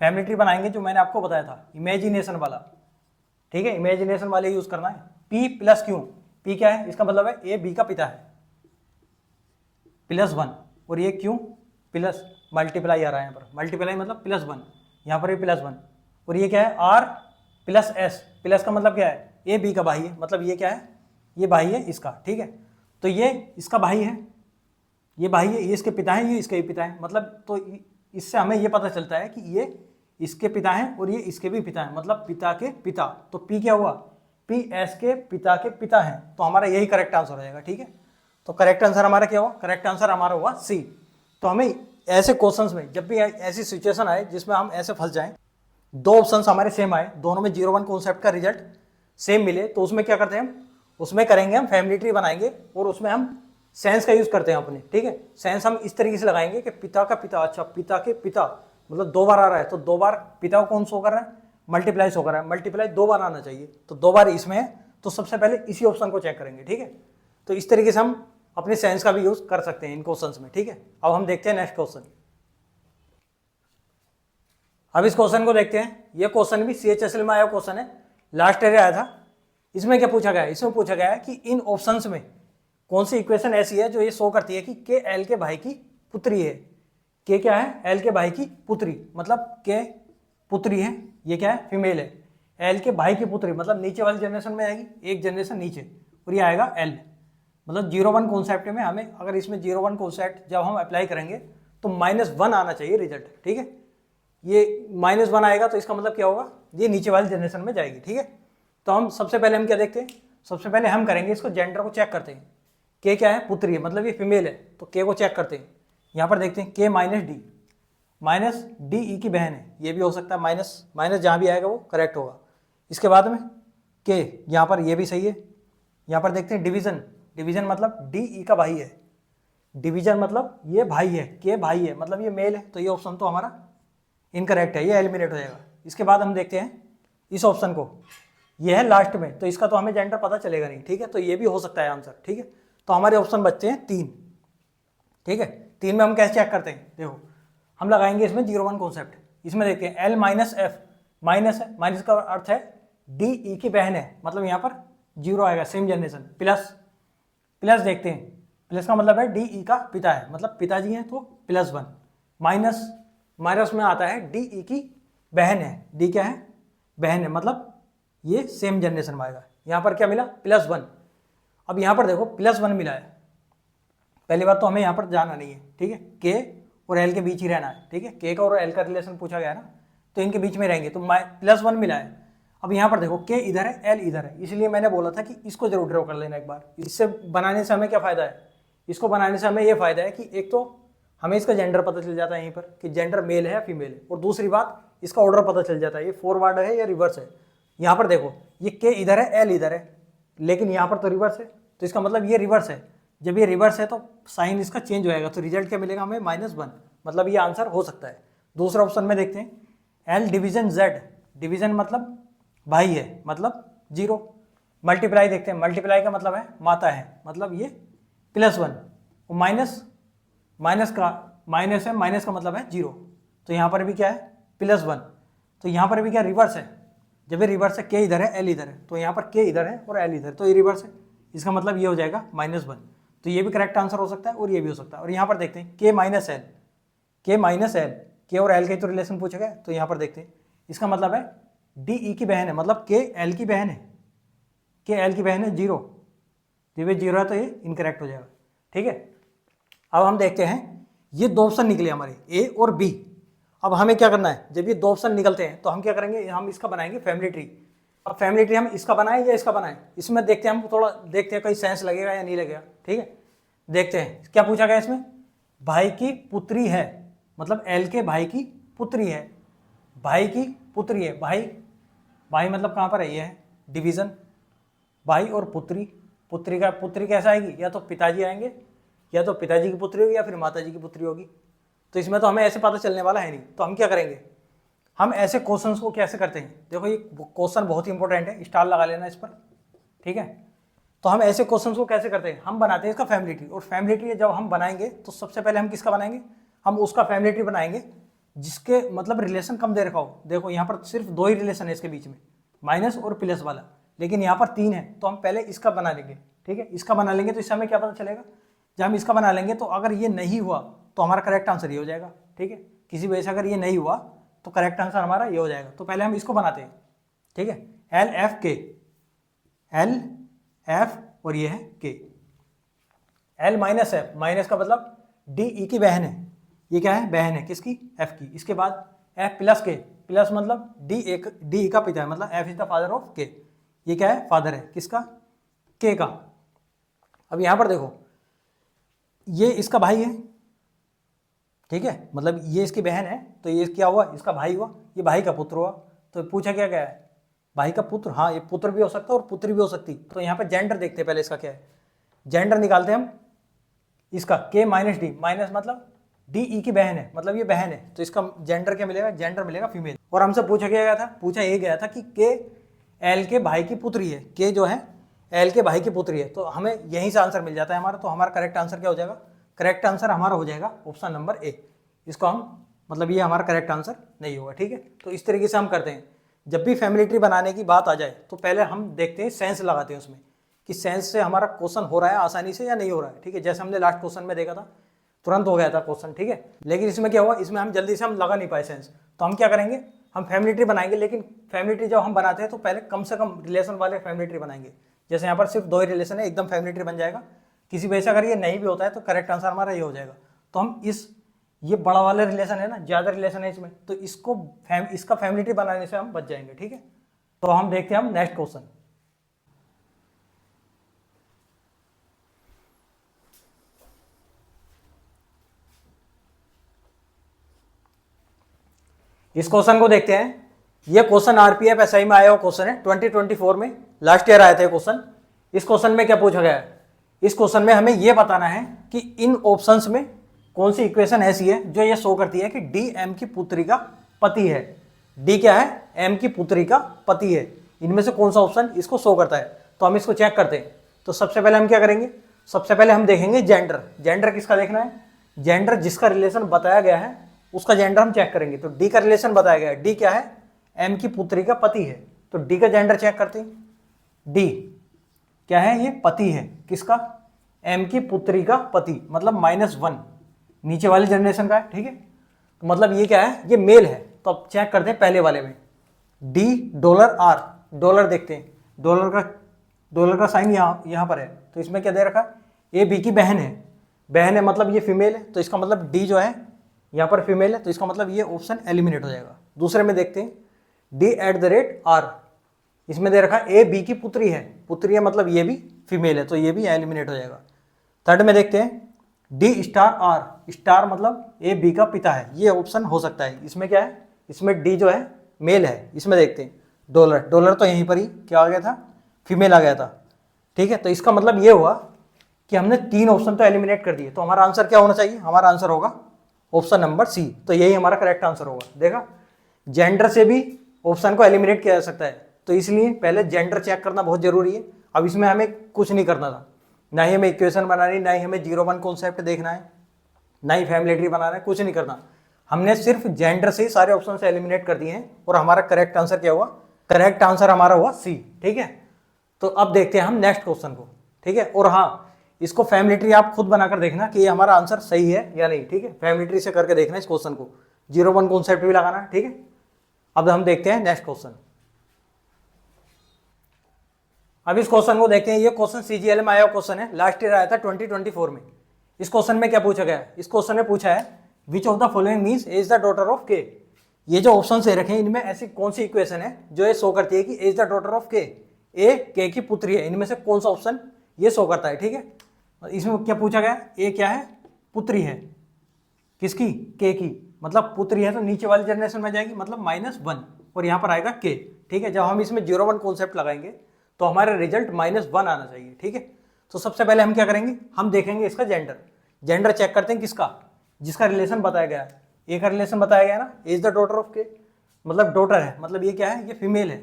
फैमिली ट्री बनाएंगे जो मैंने आपको बताया था, इमेजिनेशन वाला, ठीक है। इमेजिनेशन वाले यूज करना है। P + Q, P क्या है? इसका मतलब है ए बी का पिता है, +1 और ये Q प्लस मल्टीप्लाई आ रहा है यहाँ पर, मल्टीप्लाई मतलब +1, यहाँ पर भी +1 और ये क्या है? R + S, प्लस का मतलब क्या है? ए बी का भाई है, मतलब ये क्या है? ये भाई है इसका, ठीक है। तो ये इसका भाई है, ये भाई है, ये इसके पिता है, ये इसके भी पिता है, मतलब तो इससे हमें ये पता चलता है कि ये इसके पिता हैं और ये इसके भी पिता हैं, मतलब पिता के पिता। तो P क्या हुआ? P S के पिता के पिता हैं, तो हमारा यही करेक्ट आंसर हो जाएगा, ठीक है। तो करेक्ट आंसर हमारा क्या हुआ? करेक्ट आंसर हमारा हुआ C। तो हमें ऐसे क्वेश्चंस में जब भी ऐसी सिचुएशन आए जिसमें हम ऐसे फंस जाएं, 2 ऑप्शंस हमारे सेम आए, दोनों में 0-1 कॉन्सेप्ट का रिजल्ट सेम मिले, तो उसमें क्या करते हैं हम? उसमें करेंगे हम फैमिली ट्री बनाएंगे और उसमें हम सेंस का यूज करते हैं अपने, ठीक है। सेंस हम इस तरीके से लगाएंगे कि पिता का पिता, अच्छा पिता के पिता मतलब 2 बार आ रहा है, तो 2 बार पिता को कौन शो कर रहा है? मल्टीप्लाई शो कर रहा है, मल्टीप्लाई 2 बार आना चाहिए, तो 2 बार इसमें है, तो सबसे पहले इसी ऑप्शन को चेक करेंगे, ठीक है। तो इस तरीके से हम अपने सेंस का भी यूज कर सकते हैं इन क्वेश्चंस में, ठीक है। अब हम देखते हैं नेक्स्ट क्वेश्चन। अब इस क्वेश्चन को देखते हैं। ये क्वेश्चन भी CHSL में आया क्वेश्चन है, लास्ट ईयर आया था। इसमें क्या पूछा गया है? इसमें पूछा गया है कि इन ऑप्शंस में कौन सी इक्वेशन ऐसी है जो ये शो करती है कि के एल के भाई की पुत्री है। के क्या है? एल के भाई की पुत्री, मतलब के पुत्री है, ये क्या है? फीमेल है। एल के भाई की पुत्री मतलब नीचे वाली जनरेशन में आएगी, एक जनरेशन नीचे, और ये आएगा एल, मतलब 0-1 कॉन्सेप्ट में हमें अगर इसमें 0-1 कॉन्सेप्ट जब हम अप्लाई करेंगे तो -1 आना चाहिए रिजल्ट, ठीक है। ये -1 आएगा तो इसका मतलब क्या होगा? ये नीचे वाली जनरेशन में जाएगी, ठीक है। तो हम सबसे पहले हम क्या देखते हैं? सबसे पहले हम करेंगे इसको जेंडर को चेक करते हैं। के क्या है? पुत्री है, मतलब ये फीमेल है, तो के को चेक करते हैं। यहाँ पर देखते हैं के -D ई की बहन है, ये भी हो सकता है, माइनस जहाँ भी आएगा वो करेक्ट होगा। इसके बाद में के, यहाँ पर ये भी सही है। यहाँ पर देखते हैं डिवीजन मतलब D ई का भाई है, डिवीजन मतलब ये भाई है, के भाई है, मतलब ये मेल है, तो ये ऑप्शन तो हमारा इनकरेक्ट है, ये एलिमिनेट हो जाएगा। इसके बाद हम देखते हैं इस ऑप्शन को, ये है लास्ट में, तो इसका तो हमें जेंडर पता चलेगा नहीं, ठीक है, तो ये भी हो सकता है आंसर, ठीक है। तो हमारे ऑप्शन बचते हैं 3, ठीक है। 3 में हम कैसे चेक करते हैं? देखो हम लगाएंगे इसमें 0-1 कॉन्सेप्ट। इसमें देखते हैं L - F, माइनस है, माइनस का अर्थ है D ई की बहन है, मतलब यहाँ पर 0 आएगा, सेम जनरेशन, प्लस प्लस देखते हैं, प्लस का मतलब है डी ई का पिता है, मतलब पिताजी हैं तो +1, माइनस, माइनस में आता है डी ई की बहन है, डी क्या है, बहन है, मतलब ये सेम जनरेशन में आएगा। यहाँ पर क्या मिला, +1। अब यहाँ पर देखो +1 मिला है, पहली बात तो हमें यहाँ पर जाना नहीं है, ठीक है, के और एल के बीच ही रहना है, ठीक है, के का और एल का रिलेशन पूछा गया है ना, तो इनके बीच में रहेंगे, तो +1 मिला है। अब यहाँ पर देखो के इधर है, एल इधर है, इसलिए मैंने बोला था कि इसको जरूर ड्रॉ कर लेना एक बार। इससे बनाने से हमें क्या फ़ायदा है, इसको बनाने से हमें ये फ़ायदा है कि एक तो हमें इसका जेंडर पता चल जाता है यहीं पर कि जेंडर मेल है या फीमेल है, और दूसरी बात इसका ऑर्डर पता चल जाता है, ये फॉरवर्ड है या रिवर्स है। यहाँ पर देखो ये के इधर है, एल इधर है, लेकिन यहाँ पर तो रिवर्स है, तो इसका मतलब ये रिवर्स है। जब ये रिवर्स है तो साइन इसका चेंज हो जाएगा, तो रिजल्ट क्या मिलेगा हमें, -1, मतलब ये आंसर हो सकता है। दूसरा ऑप्शन में देखते हैं, एल डिवीजन जेड, डिवीजन मतलब भाई है, मतलब 0, मल्टीप्लाई देखते हैं, मल्टीप्लाई का मतलब है माता है, मतलब ये +1, और माइनस का माइनस है, माइनस का मतलब है 0, तो यहाँ पर भी क्या है +1, तो यहाँ पर भी क्या रिवर्स है, जब ये रिवर्स है के इधर है, एल इधर है, तो यहाँ पर के इधर है और एल इधर, तो ये रिवर्स है, इसका मतलब ये हो जाएगा -1, तो ये भी करेक्ट आंसर हो सकता है और ये भी हो सकता है। और यहाँ पर देखते हैं के माइनस एल, के और एल के तो रिलेशन पूछा गया, तो यहाँ पर देखते हैं, इसका मतलब है डी ई की बहन है, मतलब के एल की बहन है, के एल की बहन है 0, जब ये 0 है तो ये इनकरेक्ट हो जाएगा, ठीक है। अब हम देखते हैं, ये 2 ऑप्शन निकले हमारे ए और बी। अब हमें क्या करना है, जब ये 2 ऑप्शन निकलते हैं तो हम क्या करेंगे, हम इसका बनाएंगे फैमिली ट्री। अब फैमिली ट्री हम इसका बनाएं या इसका बनाएं, इसमें देखते हैं, हम थोड़ा देखते हैं कहीं सेंस लगेगा या नहीं लगेगा, ठीक है। देखते हैं क्या पूछा गया इसमें, भाई की पुत्री है, मतलब एल के भाई की पुत्री है, भाई की पुत्री है, भाई मतलब कहाँ पर है, ये है डिवीजन, भाई और पुत्री, पुत्री कैसा आएगी, या तो पिताजी आएंगे, या तो पिताजी की पुत्री होगी, या फिर माताजी की पुत्री होगी, तो इसमें तो हमें ऐसे पता चलने वाला है नहीं। तो हम क्या करेंगे, हम ऐसे क्वेश्चंस को कैसे करते हैं, देखो ये क्वेश्चन बहुत ही इंपॉर्टेंट है, स्टार लगा लेना इस पर, ठीक है। तो हम ऐसे क्वेश्चंस को कैसे करते हैं, हम बनाते हैं इसका फैमिली ट्री, और फैमिली ट्री जब हम बनाएंगे तो सबसे पहले हम किसका बनाएंगे, हम उसका फैमिली ट्री बनाएंगे जिसके मतलब रिलेशन कम दे रखा हो। देखो यहाँ पर सिर्फ 2 ही रिलेशन है इसके बीच में, माइनस और प्लस वाला, लेकिन यहाँ पर 3 है, तो हम पहले इसका बना लेंगे, ठीक है, इसका बना लेंगे, तो इससे हमें क्या पता चलेगा, जब हम इसका बना लेंगे तो अगर ये नहीं हुआ तो हमारा करेक्ट आंसर ये हो जाएगा, ठीक है, किसी वजह से अगर ये नहीं हुआ तो करेक्ट आंसर हमारा ये हो जाएगा। तो पहले हम इसको बनाते हैं, ठीक है, एल एफ के, एल एफ और ये है के, एल माइनस एफ, माइनस का मतलब डी ई की बहन है, ये क्या है, बहन है किसकी, एफ की। इसके बाद एफ प्लस के, प्लस मतलब डी ई का पिता है, मतलब F is the father of K, ये क्या है, फादर है किसका, के का। अब यहाँ पर देखो ये इसका भाई है, ठीक है, मतलब ये इसकी बहन है, तो ये क्या हुआ, इसका भाई हुआ, ये भाई का पुत्र हुआ। तो पूछा क्या गया है, भाई का पुत्र, हाँ ये पुत्र भी हो सकता है और पुत्री भी हो सकती। तो यहाँ पे जेंडर देखते हैं पहले, इसका क्या है, जेंडर निकालते हैं हम, इसका के माइनस डी, माइनस मतलब डी ई की बहन है, मतलब ये बहन है, तो इसका जेंडर क्या मिलेगा, जेंडर मिलेगा फीमेल। और हमसे पूछा क्या गया था, पूछा ये गया था कि के एल के भाई की पुत्री है, के जो है एल के भाई की पुत्री है, तो हमें यहीं से आंसर मिल जाता है हमारा। तो हमारा करेक्ट आंसर क्या हो जाएगा, करेक्ट आंसर हमारा हो जाएगा ऑप्शन नंबर ए। इसको हम मतलब ये हमारा करेक्ट आंसर नहीं होगा, ठीक है। तो इस तरीके से हम करते हैं, जब भी फैमिली ट्री बनाने की बात आ जाए तो पहले हम देखते हैं, सेंस लगाते हैं उसमें कि सेंस से हमारा क्वेश्चन हो रहा है आसानी से या नहीं हो रहा है, ठीक है। जैसे हमने लास्ट क्वेश्चन में देखा था, तुरंत हो गया था क्वेश्चन, ठीक है, लेकिन इसमें क्या हुआ, इसमें हम जल्दी से हम लगा नहीं पाए सेंस। तो हम क्या करेंगे, हम फैमिली ट्री बनाएंगे, लेकिन फैमिली ट्री जब हम बनाते हैं तो पहले कम से कम रिलेशन वाले फैमिली ट्री बनाएंगे। जैसे यहाँ पर सिर्फ 2 ही रिलेशन है, एकदम फैमिली ट्री बन जाएगा। किसी वजह से अगर ये नहीं भी होता है तो करेक्ट आंसर हमारा ये हो जाएगा। तो हम ये बड़ा वाला रिलेशन है ना, ज़्यादा रिलेशन है इसमें, तो इसका फैमिली ट्री बनाने से हम बच जाएंगे, ठीक है। तो हम देखते हैं हम नेक्स्ट क्वेश्चन। इस क्वेश्चन को देखते हैं। ये क्वेश्चन आरपीएफ एसआई में आया हुआ क्वेश्चन है, 2024 में लास्ट ईयर आया था क्वेश्चन। इस क्वेश्चन में क्या पूछा गया है, इस क्वेश्चन में हमें यह बताना है कि इन ऑप्शंस में कौन सी इक्वेशन ऐसी है जो ये शो करती है कि डी एम की पुत्री का पति है। डी क्या है, एम की पुत्री का पति है। इनमें से कौन सा ऑप्शन इसको शो करता है, तो हम इसको चेक करते हैं। तो सबसे पहले हम क्या करेंगे, सबसे पहले हम देखेंगे जेंडर। जेंडर किसका देखना है, जेंडर जिसका रिलेशन बताया गया है उसका जेंडर हम चेक करेंगे। तो डी का रिलेशन बताया गया है, डी क्या है, एम की पुत्री का पति है, तो डी का जेंडर चेक करते हैं। डी क्या है, ये पति है किसका, एम की पुत्री का पति, मतलब -1 नीचे वाले जनरेशन का है, ठीक है। तो मतलब ये क्या है, ये मेल है। तो अब चेक करते हैं पहले वाले में, $R, डॉलर देखते हैं, डॉलर का साइन यहाँ पर है। तो इसमें क्या दे रखा है, ए बी की बहन है, मतलब ये फीमेल है, तो इसका मतलब डी जो है यहाँ पर फीमेल है, तो इसका मतलब ये ऑप्शन एलिमिनेट हो जाएगा। दूसरे में देखते हैं, D@R, इसमें दे रखा ए बी की पुत्री है, मतलब ये भी फीमेल है, तो ये भी एलिमिनेट हो जाएगा। थर्ड में देखते हैं, D*R, स्टार मतलब ए बी का पिता है, ये ऑप्शन हो सकता है। इसमें क्या है, इसमें डी जो है मेल है। इसमें देखते हैं डॉलर तो यहीं पर ही क्या आ गया था, फीमेल आ गया था, ठीक है। तो इसका मतलब ये हुआ कि हमने 3 ऑप्शन तो एलिमिनेट कर दिए। तो हमारा आंसर क्या होना चाहिए, हमारा आंसर होगा ऑप्शन नंबर सी। तो यही हमारा करेक्ट आंसर होगा। देखा, जेंडर से भी ऑप्शन को एलिमिनेट किया जा सकता है, तो इसलिए पहले जेंडर चेक करना बहुत जरूरी है। अब इसमें हमें कुछ नहीं करना था, ना ही हमें इक्वेशन बनानी, ना ही हमें 0-1 कॉन्सेप्ट देखना है, ना ही फैमिली ट्री बनाना है, कुछ नहीं करना। हमने सिर्फ जेंडर से ही सारे ऑप्शन से एलिमिनेट कर दिए हैं और हमारा करेक्ट आंसर क्या हुआ, करेक्ट आंसर हमारा हुआ सी, ठीक है। तो अब देखते हैं हम नेक्स्ट क्वेश्चन को, ठीक है। और हाँ, इसको फैमिली ट्री आप खुद बनाकर देखना कि ये हमारा आंसर सही है या नहीं, ठीक है। फैमिली ट्री से करके देखना इस क्वेश्चन को, 0-1 कॉन्सेप्ट भी लगाना है, ठीक है। अब हम देखते हैं नेक्स्ट क्वेश्चन। अब इस क्वेश्चन को देखते हैं। ये क्वेश्चन CGL में आया क्वेश्चन है, लास्ट ईयर आया था 2024 में। इस क्वेश्चन में क्या पूछा गया है, इस क्वेश्चन में पूछा है which of the following means as the daughter of K. ये जो ऑप्शन से रखे हैं, इनमें ऐसी कौन सी इक्वेशन है जो ये शो करती है कि एज द डॉटर ऑफ के, ए के की पुत्री है, इनमें से कौन सा ऑप्शन ये शो करता है, ठीक है। इसमें क्या पूछा गया, ए क्या है, पुत्री है, किसकी, के की, मतलब पुत्री है तो नीचे वाली जनरेशन में जाएगी, मतलब -1 और यहाँ पर आएगा के, ठीक है। जब हम इसमें 0-1 कॉन्सेप्ट लगाएंगे तो हमारा रिजल्ट -1 आना चाहिए, ठीक है। तो सबसे पहले हम क्या करेंगे, हम देखेंगे इसका जेंडर चेक करते हैं किसका, जिसका रिलेशन बताया गया है। ए का रिलेशन बताया गया ना, एज द डॉटर ऑफ के, मतलब डॉटर है, मतलब ये क्या है, ये फीमेल है।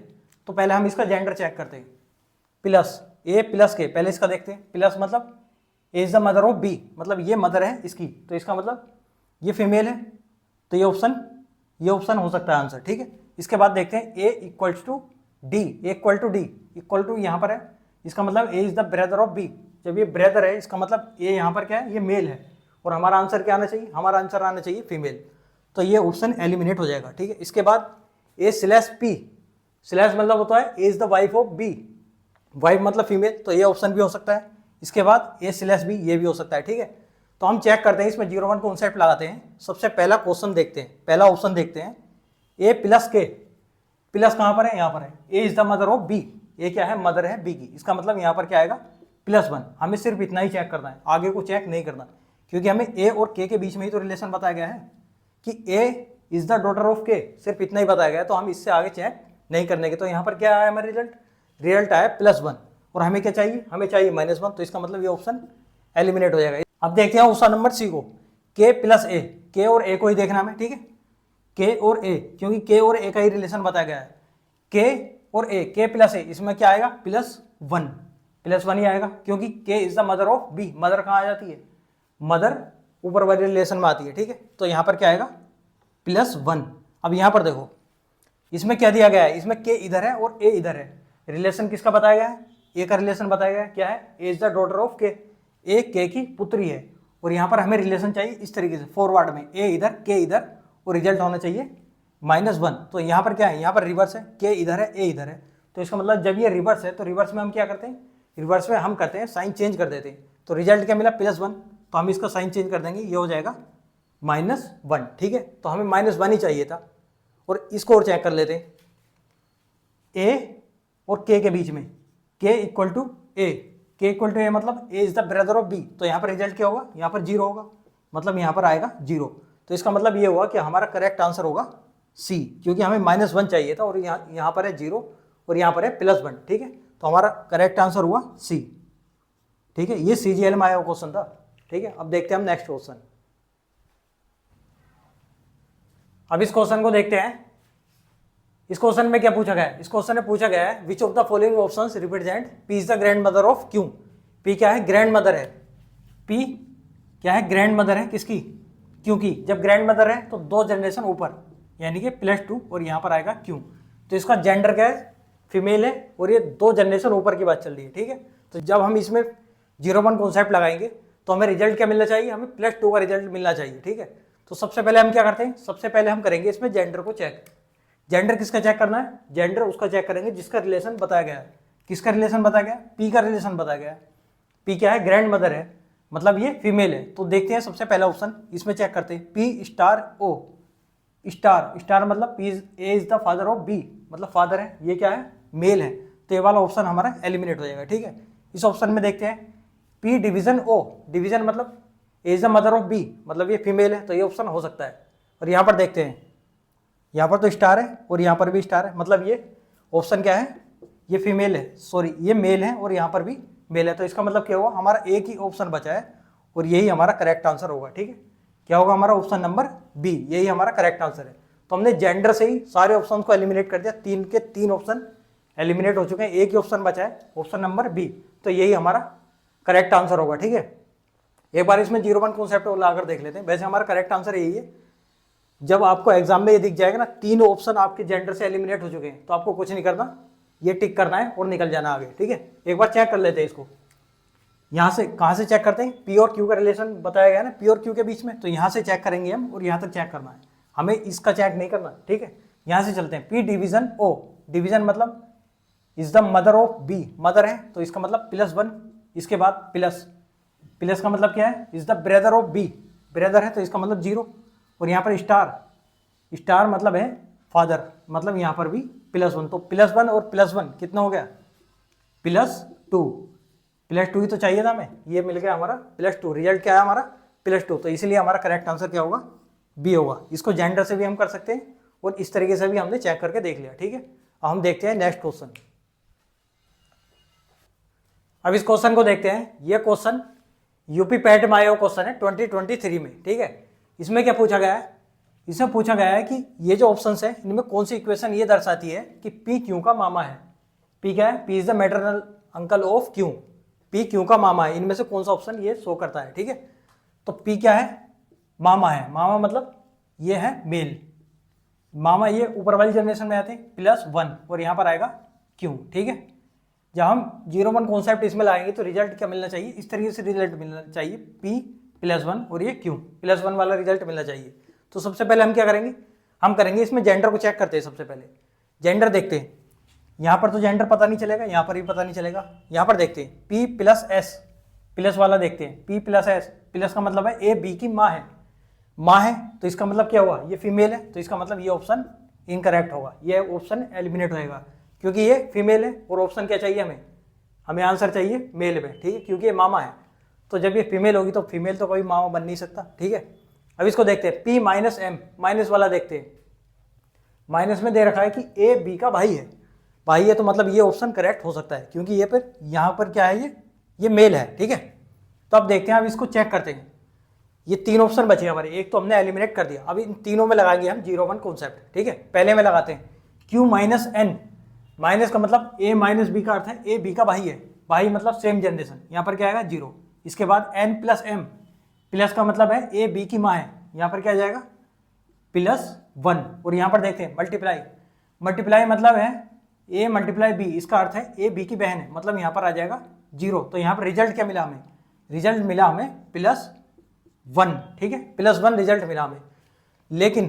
तो पहले हम इसका जेंडर चेक करते हैं, प्लस ए प्लस के, पहले इसका देखते हैं। प्लस मतलब as the mother of B, मतलब ये मदर है इसकी, तो इसका मतलब ये फीमेल है, तो ये ऑप्शन हो सकता है आंसर, ठीक है। इसके बाद देखते हैं A equals to D, equal to यहाँ पर है, इसका मतलब A is the brother of B. जब ये ब्रदर है, इसका मतलब ए यहाँ पर क्या है, ये मेल है, और हमारा आंसर क्या आना चाहिए, हमारा आंसर आना चाहिए फीमेल। तो ये ऑप्शन एलिमिनेट हो जाएगा, ठीक है। इसके बाद A/P, स्लैश मतलब होता है A is the wife of B, wife मतलब फीमेल, तो ये ऑप्शन भी हो सकता है। इसके बाद A/B, ये भी हो सकता है, ठीक है। तो हम चेक करते हैं, इसमें 0-1 कॉन्सेप्ट लगाते हैं। सबसे पहला क्वेश्चन देखते हैं, पहला ऑप्शन देखते हैं, ए प्लस के, प्लस कहाँ पर है, यहाँ पर है, A is the mother of B, A क्या है, मदर है बी की, इसका मतलब यहाँ पर क्या आएगा, +1। हमें सिर्फ इतना ही चेक करना है, आगे को चेक नहीं करना, क्योंकि हमें ए और के बीच में ही तो रिलेशन बताया गया है कि ए इज द डॉटर ऑफ के, सिर्फ इतना ही बताया गया है, तो हम इससे आगे चेक नहीं करने के। तो यहाँ पर क्या आया हमारा रिजल्ट आया +1, और हमें क्या चाहिए, हमें चाहिए -1, तो इसका मतलब ये ऑप्शन एलिमिनेट हो जाएगा। अब देखते हैं ऑप्शन नंबर सी को, के प्लस ए, के और ए को ही देखना हमें, ठीक है, के और ए, क्योंकि के और ए का ही रिलेशन बताया गया है। के और ए, के प्लस ए, इसमें क्या आएगा, +1 ही आएगा, क्योंकि K is the mother of B, mother कहाँ आ जाती है, मदर ऊपर वाले रिलेशन में आती है, ठीक है। तो यहाँ पर क्या आएगा, +1। अब यहाँ पर देखो, इसमें क्या दिया गया है, इसमें के इधर है और ए इधर है, रिलेशन किसका बताया गया है, ए का रिलेशन बताया गया है, क्या है, A is the daughter of के, ए के की पुत्री है, और यहाँ पर हमें रिलेशन चाहिए इस तरीके से, फॉरवर्ड में, ए इधर के इधर, और रिजल्ट होना चाहिए -1। तो यहाँ पर क्या है, यहाँ पर रिवर्स है, के इधर है, ए इधर है, तो इसका मतलब जब ये रिवर्स है, तो रिवर्स में हम क्या करते हैं, रिवर्स में हम करते हैं साइन चेंज कर देते हैं। तो रिजल्ट क्या मिला, +1, तो हम इसका साइन चेंज कर देंगे, ये हो जाएगा -1, ठीक है। तो हमें -1 ही चाहिए था, और इसको और चेक कर लेते हैं, ए और के बीच में, के इक्वल टू ए, मतलब A is the brother of B, तो यहाँ पर रिजल्ट क्या होगा, यहाँ पर 0 होगा, मतलब यहाँ पर आएगा 0। तो इसका मतलब ये हुआ कि हमारा करेक्ट आंसर होगा सी, क्योंकि हमें -1 चाहिए था, और यहाँ पर है 0 और यहाँ पर है +1, ठीक है। तो हमारा करेक्ट आंसर हुआ सी, ठीक है। ये CGL में आया हुआ क्वेश्चन था, ठीक है। अब देखते हैं हम नेक्स्ट क्वेश्चन। अब इस क्वेश्चन को देखते हैं। इस क्वेश्चन में क्या पूछा गया है, इस क्वेश्चन में पूछा गया है which of the following options represent P is the grand mother of Q. P क्या है, ग्रैंड मदर है, पी क्या है, ग्रैंड मदर है किसकी, क्योंकि जब ग्रैंड मदर है तो 2 जनरेशन ऊपर, यानी कि +2, और यहाँ पर आएगा क्यू। तो इसका जेंडर क्या है, फीमेल है, और ये 2 जनरेशन ऊपर की बात चल रही है, ठीक है। तो जब हम इसमें 0 1 कॉन्सेप्ट लगाएंगे तो हमें रिजल्ट क्या मिलना चाहिए, हमें +2 का रिजल्ट मिलना चाहिए। ठीक है, तो सबसे पहले हम क्या करते हैं, सबसे पहले हम करेंगे इसमें जेंडर को चेक। जेंडर किसका चेक करना है, जेंडर उसका चेक करेंगे जिसका रिलेशन बताया गया है। किसका रिलेशन बताया गया, पी का रिलेशन बताया गया है। पी क्या है, ग्रैंड मदर है, मतलब ये फीमेल है। तो देखते हैं सबसे पहला ऑप्शन, इसमें चेक करते हैं P star O star. Star मतलब P A is the father of B, मतलब फादर है, ये क्या है, मेल है। तो ये वाला ऑप्शन हमारा एलिमिनेट हो जाएगा। ठीक है, इस ऑप्शन में देखते हैं पी डिवीजन ओ, डिवीजन मतलब A is the mother of B, मतलब ये फीमेल है, तो ये ऑप्शन हो सकता है। और यहाँ पर देखते हैं, यहाँ पर तो स्टार है और यहाँ पर भी स्टार है, मतलब ये ऑप्शन क्या है, ये फीमेल है, सॉरी ये मेल है और यहाँ पर भी मेल है। तो इसका मतलब क्या हुआ, हमारा एक ही ऑप्शन बचा है और यही हमारा करेक्ट आंसर होगा। ठीक है, क्या होगा हमारा ऑप्शन नंबर बी, यही हमारा करेक्ट आंसर है। तो हमने जेंडर से ही सारे ऑप्शन को एलिमिनेट कर दिया, 3 के 3 ऑप्शन एलिमिनेट हो चुके हैं, एक ही ऑप्शन बचा है, ऑप्शन नंबर बी। तो यही हमारा करेक्ट आंसर होगा। ठीक है, एक बार इसमें 0 1 कॉन्सेप्ट लाकर देख लेते हैं। वैसे हमारा करेक्ट आंसर यही है। जब आपको एग्जाम में ये दिख जाएगा ना 3 ऑप्शन आपके जेंडर से एलिमिनेट हो चुके हैं, तो आपको कुछ नहीं करना, ये टिक करना है और निकल जाना आगे। ठीक है, एक बार चेक कर लेते हैं इसको। यहाँ से कहाँ से चेक करते हैं, पी और क्यू का रिलेशन बताया गया ना, पी और क्यू के बीच में, तो यहाँ से चेक करेंगे हम और यहाँ तक चेक करना है, हमें इसका चेक नहीं करना। ठीक है, यहाँ से चलते हैं, पी डिवीजन ओ, डिवीजन मतलब is the mother of B, mother है तो इसका मतलब +1, इसके बाद प्लस, प्लस का मतलब क्या है, is the brother of B, brother है तो इसका मतलब 0, और यहाँ पर स्टार, स्टार मतलब है फादर, मतलब यहाँ पर भी +1, तो +1 और +1 कितना हो गया, +2, +2 ही तो चाहिए था हमें, ये मिल गया हमारा +2। रिजल्ट क्या है हमारा +2, तो इसलिए हमारा करेक्ट आंसर क्या होगा, बी होगा। इसको जेंडर से भी हम कर सकते हैं और इस तरीके से भी हमने चेक करके देख लिया। ठीक है, अब हम देखते हैं नेक्स्ट क्वेश्चन। अब इस क्वेश्चन को देखते हैं, ये क्वेश्चन यूपी पैट में आया हुआ क्वेश्चन है 2023 में। ठीक है, इसमें क्या पूछा गया है, इसमें पूछा गया है कि ये जो ऑप्शंस है इनमें कौन सी इक्वेशन ये दर्शाती है कि पी क्यू का मामा है। पी क्या है, P is the maternal uncle of Q, P Q का मामा है, इनमें से कौन सा ऑप्शन ये शो करता है। ठीक है, तो पी क्या है, मामा है, मामा मतलब ये है मेल, मामा ये ऊपर वाली जनरेशन में आते हैं +1 और यहाँ पर आएगा क्यू। ठीक है, जब हम 0 1 कॉन्सेप्ट इसमें लाएंगे तो रिजल्ट क्या मिलना चाहिए, इस तरीके से रिजल्ट मिलना चाहिए, p +1 और ये q +1 वाला रिजल्ट मिलना चाहिए। तो सबसे पहले हम क्या करेंगे, हम करेंगे इसमें जेंडर को चेक करते हैं। सबसे पहले जेंडर देखते हैं, यहाँ पर तो जेंडर पता नहीं चलेगा, यहाँ पर भी पता नहीं चलेगा। यहाँ पर देखते हैं p+s, प्लस वाला देखते हैं, p+s, प्लस का मतलब है ए बी की माँ है, माँ है तो इसका मतलब क्या हुआ, ये फीमेल है, तो इसका मतलब ये ऑप्शन इनकरेक्ट होगा, ये ऑप्शन एलिमिनेट होएगा क्योंकि ये फीमेल है और ऑप्शन क्या चाहिए हमें, हमें आंसर चाहिए मेल में। ठीक है, क्योंकि ये मामा है, तो जब ये फीमेल होगी तो फीमेल तो कभी मामा बन नहीं सकता। ठीक है, अब इसको देखते हैं p-m, माइनस वाला देखते हैं। माइनस में दे रखा है कि ए बी का भाई है, भाई है तो मतलब ये ऑप्शन करेक्ट हो सकता है क्योंकि ये पर यहाँ पर क्या है, ये मेल है। ठीक है, तो अब देखते हैं, अब इसको चेक करते हैं। ये 3 ऑप्शन बचे हमारे, एक तो हमने एलिमिनेट कर दिया, अब इन तीनों में लगाएंगे हम 0 1 कॉन्सेप्ट। ठीक है, पहले में लगाते हैं q-n, माइनस का मतलब a माइनस बी का अर्थ है ए बी का भाई है, भाई मतलब सेम जनरेशन, यहाँ पर क्या आएगा 0। इसके बाद n+m, प्लस का मतलब है ए बी की माँ है, यहाँ पर क्या आ जाएगा +1, और यहाँ पर देखते हैं मल्टीप्लाई, मल्टीप्लाई मतलब है a मल्टीप्लाई बी, इसका अर्थ है ए बी की बहन है, मतलब यहाँ पर आ जाएगा 0। तो यहाँ पर रिजल्ट क्या मिला हमें, रिजल्ट मिला हमें +1। ठीक है, +1 रिजल्ट मिला हमें, लेकिन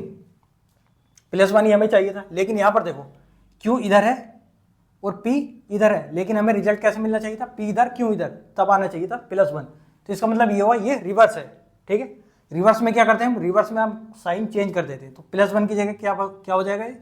+1 ही हमें चाहिए था, लेकिन यहाँ पर देखो Q इधर है और P इधर है, लेकिन हमें रिजल्ट कैसे मिलना चाहिए था, P इधर Q इधर, तब आना चाहिए था +1। तो इसका मतलब ये हुआ ये रिवर्स है। ठीक है, रिवर्स में क्या करते हैं हम, रिवर्स में हम साइन चेंज कर देते हैं, तो +1 की जगह क्या हो जाएगा, ये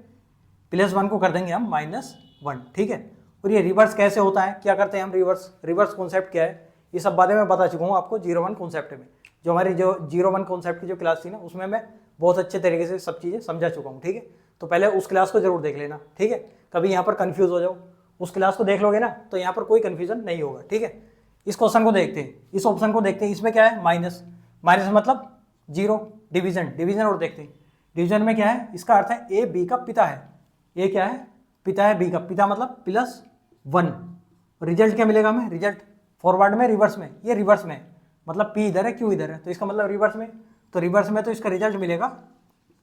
+1 को कर देंगे हम -1। ठीक है, और ये रिवर्स कैसे होता है, क्या करते हैं हम, रिवर्स कॉन्सेप्ट क्या है, ये सब बातें मैं बता चुका हूँ आपको 0 1 कॉन्सेप्ट में। जो हमारी जो 0 1 कॉन्सेप्ट की जो क्लास थी ना, उसमें मैं बहुत अच्छे तरीके से सब चीज़ें समझा चुका हूँ। ठीक है, तो पहले उस क्लास को जरूर देख लेना। ठीक है, कभी यहाँ पर कंफ्यूज हो जाओ, उस क्लास को देख लोगे ना तो यहाँ पर कोई कंफ्यूजन नहीं होगा। ठीक है, इस क्वेश्चन को देखते हैं, इस ऑप्शन को देखते हैं, इसमें क्या है माइनस, माइनस मतलब 0, डिवीजन, डिवीजन और देखते हैं डिवीजन में क्या है, इसका अर्थ है ए बी का पिता है, ए क्या है, पिता है बी का, पिता मतलब +1। रिजल्ट क्या मिलेगा हमें, रिजल्ट फॉरवर्ड में रिवर्स में, ये रिवर्स में मतलब P इधर है Q इधर है, तो इसका मतलब रिवर्स में, तो रिवर्स में तो इसका रिजल्ट मिलेगा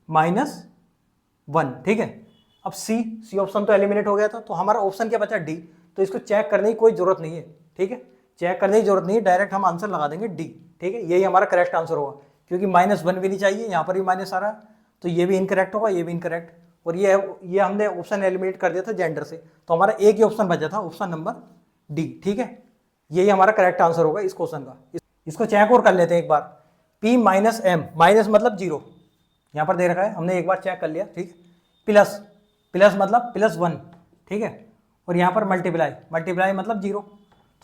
-1। ठीक है, अब सी ऑप्शन तो एलिमिनेट हो गया था, तो हमारा ऑप्शन क्या बचा, डी, तो इसको चेक करने की कोई जरूरत नहीं है। ठीक है, चेक करने की जरूरत नहीं है, डायरेक्ट हम आंसर लगा देंगे डी। ठीक है, यही हमारा करेक्ट आंसर होगा, क्योंकि -1 भी नहीं चाहिए, यहाँ पर भी माइनस आ रहा है, तो ये भी इनकरेक्ट होगा, ये भी इनकरेक्ट। और ये हमने ऑप्शन एलिमिनेट कर दिया था जेंडर से, तो हमारा एक ही ऑप्शन बचा था, ऑप्शन नंबर डी। ठीक है, यही हमारा करेक्ट आंसर होगा इस क्वेश्चन का। इसको चेक और कर लेते हैं एक बार। P माइनस एम, माइनस मतलब जीरो, यहाँ पर दे रखा है, हमने एक बार चेक कर लिया। ठीक, प्लस, प्लस मतलब +1। ठीक है, और यहाँ पर मल्टीप्लाई, मल्टीप्लाई मतलब जीरो।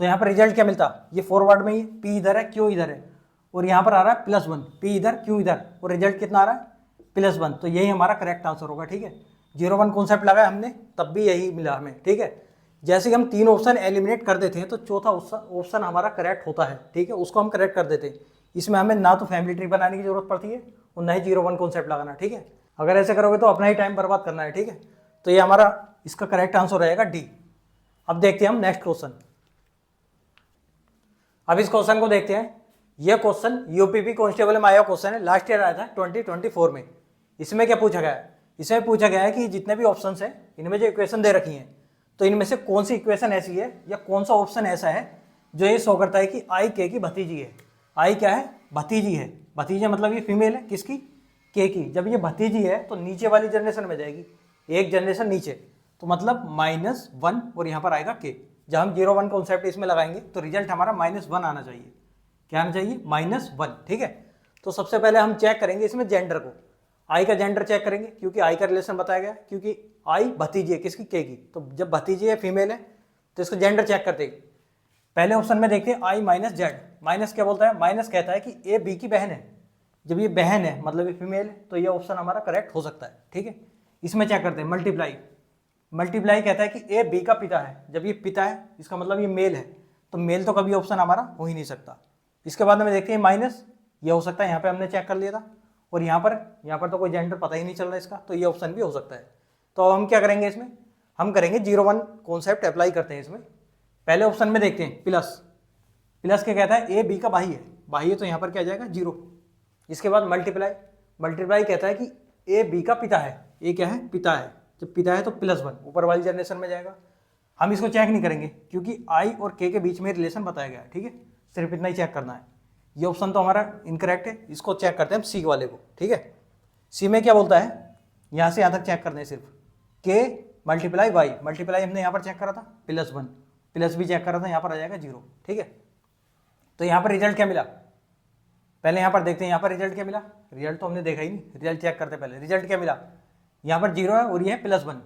तो यहाँ पर रिजल्ट क्या मिलता, ये फॉरवर्ड में ही है, P इधर है, Q इधर है, और यहाँ पर आ रहा है +1, P इधर, Q इधर, और रिजल्ट कितना आ रहा है +1। तो यही हमारा करेक्ट आंसर होगा। ठीक है, 0-1 कॉन्सेप्ट लगाया हमने, तब भी यही मिला हमें। ठीक है, जैसे कि हम 3 ऑप्शन एलिमिनेट कर देते हैं तो चौथा ऑप्शन हमारा करेक्ट होता है। ठीक है, उसको हम करेक्ट कर देते हैं। इसमें हमें ना तो फैमिली ट्री बनाने की जरूरत पड़ती है और ना ही 0-1 कॉन्सेप्ट लगाना। ठीक है, अगर ऐसे करोगे तो अपना ही टाइम बर्बाद करना है। ठीक है, तो ये हमारा इसका करेक्ट आंसर रहेगा डी। अब देखते हैं हम नेक्स्ट क्वेश्चन। अब इस क्वेश्चन को देखते हैं। यह क्वेश्चन यूपीपी कांस्टेबल में आया क्वेश्चन है, लास्ट ईयर आया था 2024 में। इसमें क्या पूछा गया है, इसमें पूछा गया है कि जितने भी ऑप्शंस हैं इनमें जो इक्वेशन दे रखी हैं, तो इनमें से कौन सी इक्वेशन ऐसी है या कौन सा ऑप्शन ऐसा है जो ये शो करता है कि आई के की भतीजी है। आई क्या है, भतीजी है। भतीजी मतलब ये फीमेल है, किसकी, के की। जब ये भतीजी है तो नीचे वाली जनरेशन में जाएगी, एक जनरेशन नीचे, तो मतलब -1, और यहाँ पर आएगा के। जब हम 0-1 कॉन्सेप्ट इसमें लगाएंगे तो रिजल्ट हमारा -1 आना चाहिए। क्या आना चाहिए, -1। ठीक है, तो सबसे पहले हम चेक करेंगे इसमें जेंडर को, आई का जेंडर चेक करेंगे, क्योंकि आई का रिलेशन बताया गया, क्योंकि आई भतीजी है, किसकी, के की। तो जब भतीजी है, फीमेल है, तो इसका जेंडर चेक करते हैं। पहले ऑप्शन में देखते हैं आई माइनस जेड। माइनस क्या बोलता है, माइनस कहता है कि ए बी की बहन है। जब ये बहन है मतलब ये फीमेल है, तो ये ऑप्शन हमारा करेक्ट हो सकता है। ठीक है, इसमें चेक करते हैं मल्टीप्लाई। मल्टीप्लाई कहता है कि ए बी का पिता है। जब ये पिता है इसका मतलब ये मेल है, तो मेल तो कभी ऑप्शन हमारा हो ही नहीं सकता। इसके बाद में देखते हैं माइनस, ये हो सकता है, यहाँ पे हमने चेक कर लिया था। और यहाँ पर तो कोई जेंडर पता ही नहीं चल रहा इसका, तो ये ऑप्शन भी हो सकता है। तो अब हम क्या करेंगे इसमें, हम करेंगे 0-1 कॉन्सेप्ट अप्लाई करते हैं इसमें। पहले ऑप्शन में देखते हैं प्लस। प्लस क्या कहता है, ए बी का भाई है, भाई है तो यहाँ पर क्या जाएगा 0। इसके बाद मल्टीप्लाई, मल्टीप्लाई कहता है कि ए बी का पिता है। ए क्या है, पिता है। जब पिता है तो +1 ऊपर वाली जनरेशन में जाएगा। हम इसको चेक नहीं करेंगे क्योंकि आई और के बीच में रिलेशन बताया गया है। ठीक है, सिर्फ इतना ही चेक करना है। ये ऑप्शन तो हमारा इनकरेक्ट है, इसको चेक करते हैं हम सी वाले को। ठीक है, सी में क्या बोलता है, यहाँ से यहाँ तक चेक करते हैं सिर्फ, के मल्टीप्लाई वाई। मल्टीप्लाई हमने यहाँ पर चेक करा था +1, प्लस भी चेक करा था, यहाँ पर आ जाएगा 0। ठीक है, तो यहाँ पर रिजल्ट क्या मिला, पहले यहाँ पर देखते हैं यहाँ पर रिजल्ट क्या मिला। रिजल्ट तो हमने देखा ही नहीं, रिजल्ट चेक करते पहले। रिजल्ट क्या मिला, यहाँ पर 0 है और ये है +1।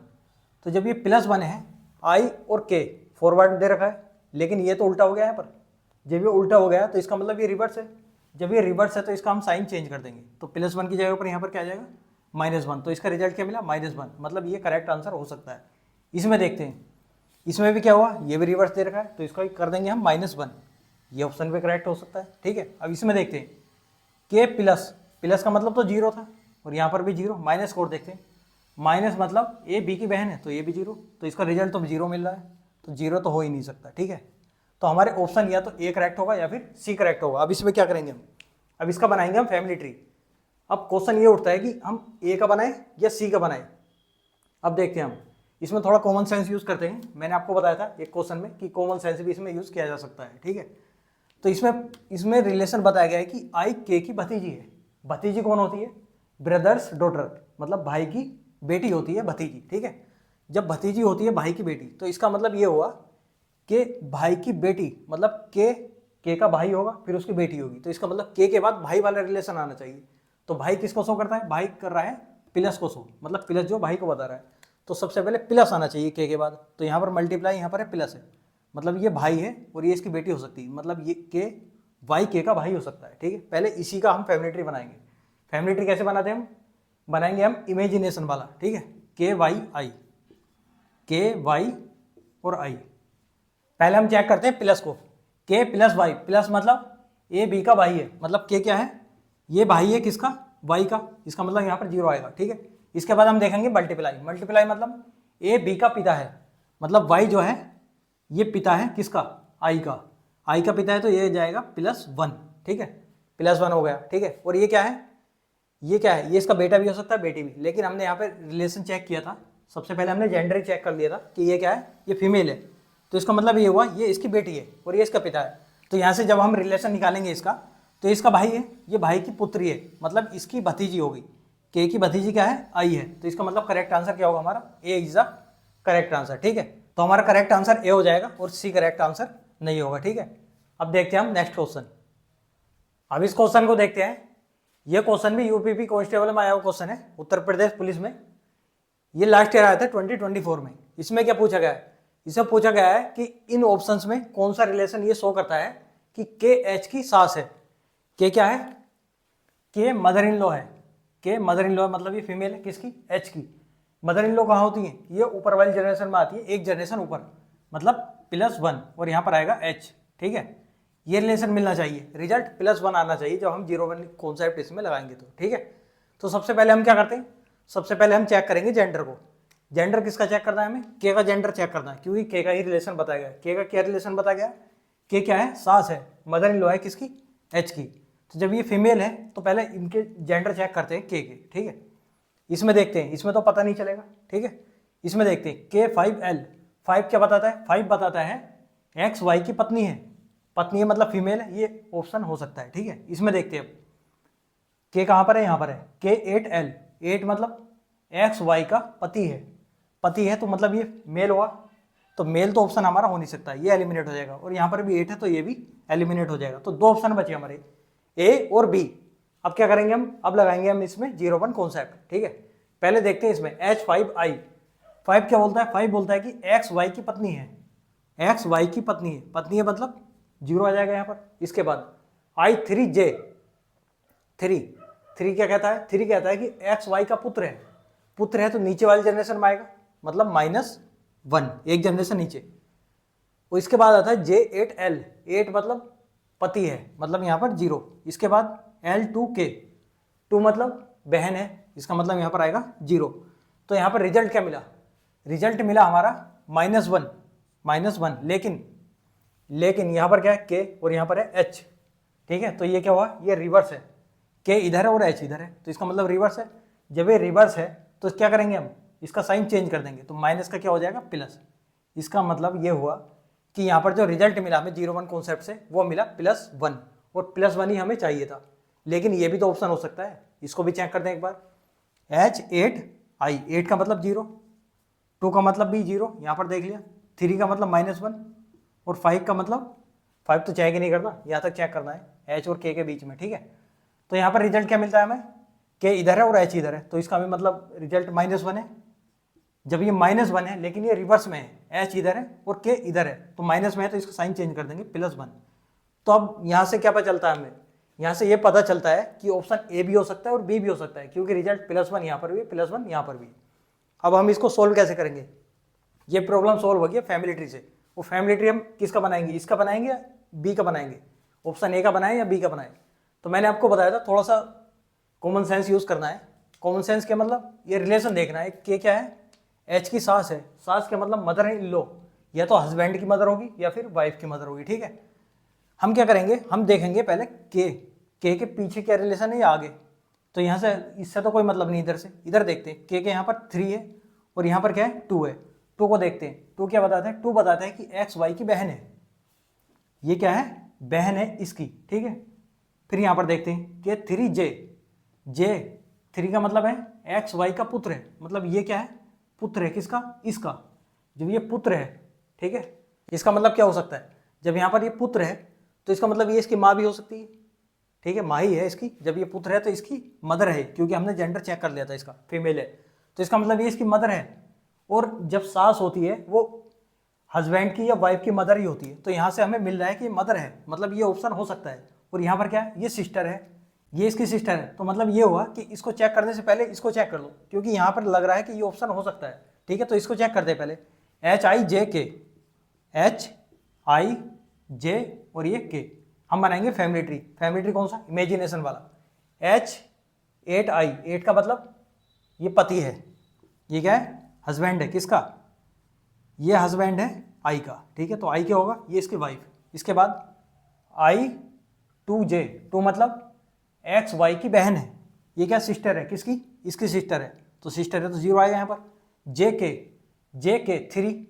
तो जब ये +1 है, आई और के फॉरवर्ड दे रखा है, लेकिन ये तो उल्टा हो गया यहाँ पर। जब ये उल्टा हो गया तो इसका मतलब ये रिवर्स है। जब ये रिवर्स है तो इसका हम साइन चेंज कर देंगे, तो +1 की जगह पर यहाँ पर क्या आ जाएगा -1। तो इसका रिजल्ट क्या मिला, -1, मतलब ये करेक्ट आंसर हो सकता है। इसमें देखते हैं, इसमें भी क्या हुआ, ये भी रिवर्स दे रखा है, तो इसको कर देंगे हम -1। ये ऑप्शन भी करेक्ट हो सकता है। ठीक है, अब इसमें देखते हैं के प्लस, प्लस का मतलब तो 0 था और यहाँ पर भी 0। माइनस कोड देखते हैं, माइनस मतलब ए बी की बहन है तो ये भी 0, तो इसका रिजल्ट तो 0 मिल रहा है, तो 0 तो हो ही नहीं सकता। ठीक है, तो हमारे ऑप्शन या तो ए करेक्ट होगा या फिर सी करेक्ट होगा। अब इसमें क्या करेंगे हम, अब इसका बनाएंगे हम फैमिली ट्री। अब क्वेश्चन ये उठता है कि हम ए का बनाएं या सी का बनाएं। अब देखते हैं हम इसमें थोड़ा कॉमन सेंस यूज़ करते हैं। मैंने आपको बताया था एक क्वेश्चन में कि कॉमन सेंस भी इसमें यूज़ किया जा सकता है। ठीक है, तो इसमें रिलेशन बताया गया है कि आई के की भतीजी है। भतीजी कौन होती है, ब्रदर्स डॉटर, मतलब भाई की बेटी होती है भतीजी। ठीक है, जब भतीजी होती है भाई की बेटी, तो इसका मतलब ये हुआ कि भाई की बेटी मतलब के का भाई होगा, फिर उसकी बेटी होगी, तो इसका मतलब के बाद भाई वाला रिलेशन आना चाहिए। तो भाई किसको शो करता है, भाई कर रहा है प्लस को शो, मतलब प्लस जो भाई को बता रहा है, तो सबसे पहले प्लस आना चाहिए के बाद। तो यहाँ पर मल्टीप्लाई, यहाँ पर है प्लस है, मतलब ये भाई है और ये इसकी बेटी हो सकती है, मतलब ये के वाई के का भाई हो सकता है। ठीक है, पहले इसी का हम फैमिली ट्री बनाएंगे। फैमिली ट्री कैसे बनाते हैं हम, बनाएंगे हम इमेजिनेशन वाला। ठीक है, के वाई और आई। पहले हम चेक करते हैं प्लस को, के प्लस वाई। प्लस मतलब ए बी का भाई है, मतलब के क्या है, ये भाई है किसका, वाई का, इसका मतलब यहाँ पर 0 आएगा। ठीक है, इसके बाद हम देखेंगे मल्टीप्लाई। मल्टीप्लाई मतलब ए बी का पिता है, मतलब वाई जो है ये पिता है किसका, आई का। आई का पिता है तो ये जाएगा +1। ठीक है, +1 हो गया। ठीक है, और ये क्या है, ये क्या है, ये इसका बेटा भी हो सकता है बेटी भी, लेकिन हमने यहाँ पे रिलेशन चेक किया था। सबसे पहले हमने जेंडर चेक कर लिया था कि ये क्या है, ये फीमेल है, तो इसका मतलब ये हुआ ये इसकी बेटी है और ये इसका पिता है। तो यहाँ से जब हम रिलेशन निकालेंगे इसका, तो इसका भाई है, ये भाई की पुत्री है, मतलब इसकी भतीजी होगी। के की भतीजी क्या है, आई है। तो इसका मतलब करेक्ट आंसर क्या होगा हमारा, ए इज द करेक्ट आंसर। ठीक है, तो हमारा करेक्ट आंसर ए हो जाएगा और सी करेक्ट आंसर नहीं होगा। ठीक है, अब देखते हैं हम नेक्स्ट क्वेश्चन। अब इस क्वेश्चन को देखते हैं। ये क्वेश्चन भी यूपीपी कांस्टेबल में आया हुआ क्वेश्चन है, उत्तर प्रदेश पुलिस में। ये लास्ट ईयर आया था 2024 में। इसमें क्या पूछा गया है, इसमें पूछा गया है कि इन ऑप्शंस में कौन सा रिलेशन ये शो करता है कि के एच की सास है। के क्या है, के मदर इन लॉ है। के मदर इन लॉ मतलब ये फीमेल है, किसकी, एच की। मदर इन लॉ कहाँ होती है, ये ऊपर वाली जनरेशन में आती है, एक जनरेशन ऊपर, मतलब +1, और यहाँ पर आएगा एच। ठीक है, ये रिलेशन मिलना चाहिए, रिजल्ट +1 आना चाहिए जब हम 0-1 कॉन्सेप्ट इसमें लगाएंगे तो। ठीक है, तो सबसे पहले हम क्या करते हैं, सबसे पहले हम चेक करेंगे जेंडर को। जेंडर किसका चेक करना है हमें, के का जेंडर चेक करना है, क्योंकि के का ही रिलेशन बताया गया है। के का क्या रिलेशन बताया गया, के क्या है, सास है, मदर इन लॉ है किसकी, एच की। तो जब ये फीमेल है तो पहले इनके जेंडर चेक करते हैं के। ठीक है, इसमें देखते हैं, इसमें तो पता नहीं चलेगा। ठीक है, इसमें देखते हैं K5L। 5 क्या बताता है, 5 बताता है XY की पत्नी है। पत्नी है मतलब फीमेल है, ये ऑप्शन हो सकता है। ठीक है, इसमें देखते हैं अब के कहाँ पर है, यहाँ पर है K8L। 8 मतलब XY का पति है, पति है तो मतलब ये मेल हुआ, तो मेल तो ऑप्शन हमारा हो नहीं सकता, ये एलिमिनेट हो जाएगा। और यहाँ पर भी 8 है तो ये भी एलिमिनेट हो जाएगा। तो 2 ऑप्शन बचे हमारे, ए और बी। अब क्या करेंगे हम, अब लगाएंगे हम इसमें 0-1 कॉन्सेप्ट। ठीक है, पहले देखते हैं इसमें H5I। 5 क्या बोलता है, 5 बोलता है कि XY की पत्नी है, XY की पत्नी है, पत्नी है मतलब 0 आ जाएगा यहाँ पर। इसके बाद I3J। 3 क्या कहता है, 3 कहता है कि XY का पुत्र है, पुत्र है तो नीचे वाली जनरेशन में आएगा, मतलब -1, एक जनरेशन नीचे। और इसके बाद आता है J8L। 8 मतलब पति है, मतलब यहाँ पर 0। इसके बाद L2K। 2 मतलब बहन है, इसका मतलब यहाँ पर आएगा 0। तो यहाँ पर रिजल्ट क्या मिला, रिजल्ट मिला हमारा -1। लेकिन यहाँ पर क्या है, K और यहाँ पर है H। ठीक है, तो ये क्या हुआ, ये रिवर्स है, K इधर है और H इधर है, तो इसका मतलब रिवर्स है। जब ये रिवर्स है तो क्या करेंगे हम, इसका साइन चेंज कर देंगे, तो माइनस का क्या हो जाएगा, प्लस। इसका मतलब ये हुआ कि यहाँ पर जो रिजल्ट मिला हमें 0-1 कॉन्सेप्ट से, वो मिला +1, और +1 ही हमें चाहिए था। लेकिन ये भी तो ऑप्शन हो सकता है, इसको भी चेक करते हैं एक बार। H8I, 8 का मतलब 0, 2 का मतलब भी 0, यहाँ पर देख लिया। 3 का मतलब -1, और 5 का मतलब 5 तो चेक ही नहीं करना, यहाँ तक चेक करना है H और K के बीच में। ठीक है, तो यहाँ पर रिजल्ट क्या मिलता है हमें, K इधर है और H इधर है, तो इसका भी मतलब रिजल्ट -1 है। जब ये -1 है लेकिन ये रिवर्स में है, H इधर है और K इधर है, तो माइनस में है तो इसका साइन चेंज कर देंगे +1। तो अब यहाँ से क्या पता चलता है हमें, यहाँ से ये पता चलता है कि ऑप्शन ए भी हो सकता है और बी भी हो सकता है, क्योंकि रिजल्ट +1 यहाँ पर भी, +1 यहाँ पर भी। अब हम इसको सोल्व कैसे करेंगे, ये प्रॉब्लम सोल्व होगी फैमिली ट्री से। वो फैमिली ट्री हम किसका बनाएंगे, इसका बनाएंगे या बी का बनाएंगे, ऑप्शन ए का बनाए या बी का बनाए। तो मैंने आपको बताया था थोड़ा सा कॉमन सेंस यूज़ करना है। कॉमन सेंस के मतलब ये रिलेशन देखना है, के क्या है, एच की सास है, सास के मतलब मदर इन लॉ, या तो हस्बैंड की मदर होगी या फिर वाइफ की मदर होगी। ठीक है, हम क्या करेंगे, हम देखेंगे पहले के के पीछे क्या रिलेशन है या आगे। तो यहाँ से इससे तो कोई मतलब नहीं, इधर से इधर देखते हैं। के यहाँ पर 3 है और यहाँ पर क्या है, 2 है। 2 को देखते हैं, 2 क्या बताता है, 2 बताता है कि XY की बहन है, ये क्या है, बहन है इसकी। ठीक है, फिर यहाँ पर देखते हैं कि 3J 3 का मतलब है XY का पुत्र है, मतलब ये क्या है, पुत्र है किसका, इसका। जब ये पुत्र है, ठीक है, इसका मतलब क्या हो सकता है, जब यहाँ पर ये पुत्र है तो इसका मतलब ये इसकी माँ भी हो सकती है। ठीक है, माँ ही है इसकी। जब ये पुत्र है तो इसकी मदर है, क्योंकि हमने जेंडर चेक कर लिया था, इसका फीमेल है, तो इसका मतलब ये इसकी मदर है। और जब सास होती है वो हस्बैंड की या वाइफ की मदर ही होती है, तो यहाँ से हमें मिल रहा है कि मदर है, मतलब ये ऑप्शन हो सकता है। और यहाँ पर क्या है, ये सिस्टर है, ये इसकी सिस्टर है, तो मतलब ये हुआ कि इसको चेक करने से पहले इसको चेक कर लो, क्योंकि यहाँ पर लग रहा है कि ये ऑप्शन हो सकता है। ठीक है, तो इसको चेक करते हैं पहले। HIJ और ये K, हम बनाएंगे फैमिली ट्री। फैमिली ट्री कौन सा, इमेजिनेशन वाला। H8I, 8 का मतलब ये पति है, ये क्या है, हस्बैंड है किसका, ये हस्बैंड है I का। ठीक है, तो I क्या होगा, ये इसकी वाइफ। इसके बाद I2J, 2 मतलब XY की बहन है, ये क्या सिस्टर है किसकी, इसकी सिस्टर है, तो सिस्टर है तो 0 आएगा यहाँ पर। JK 3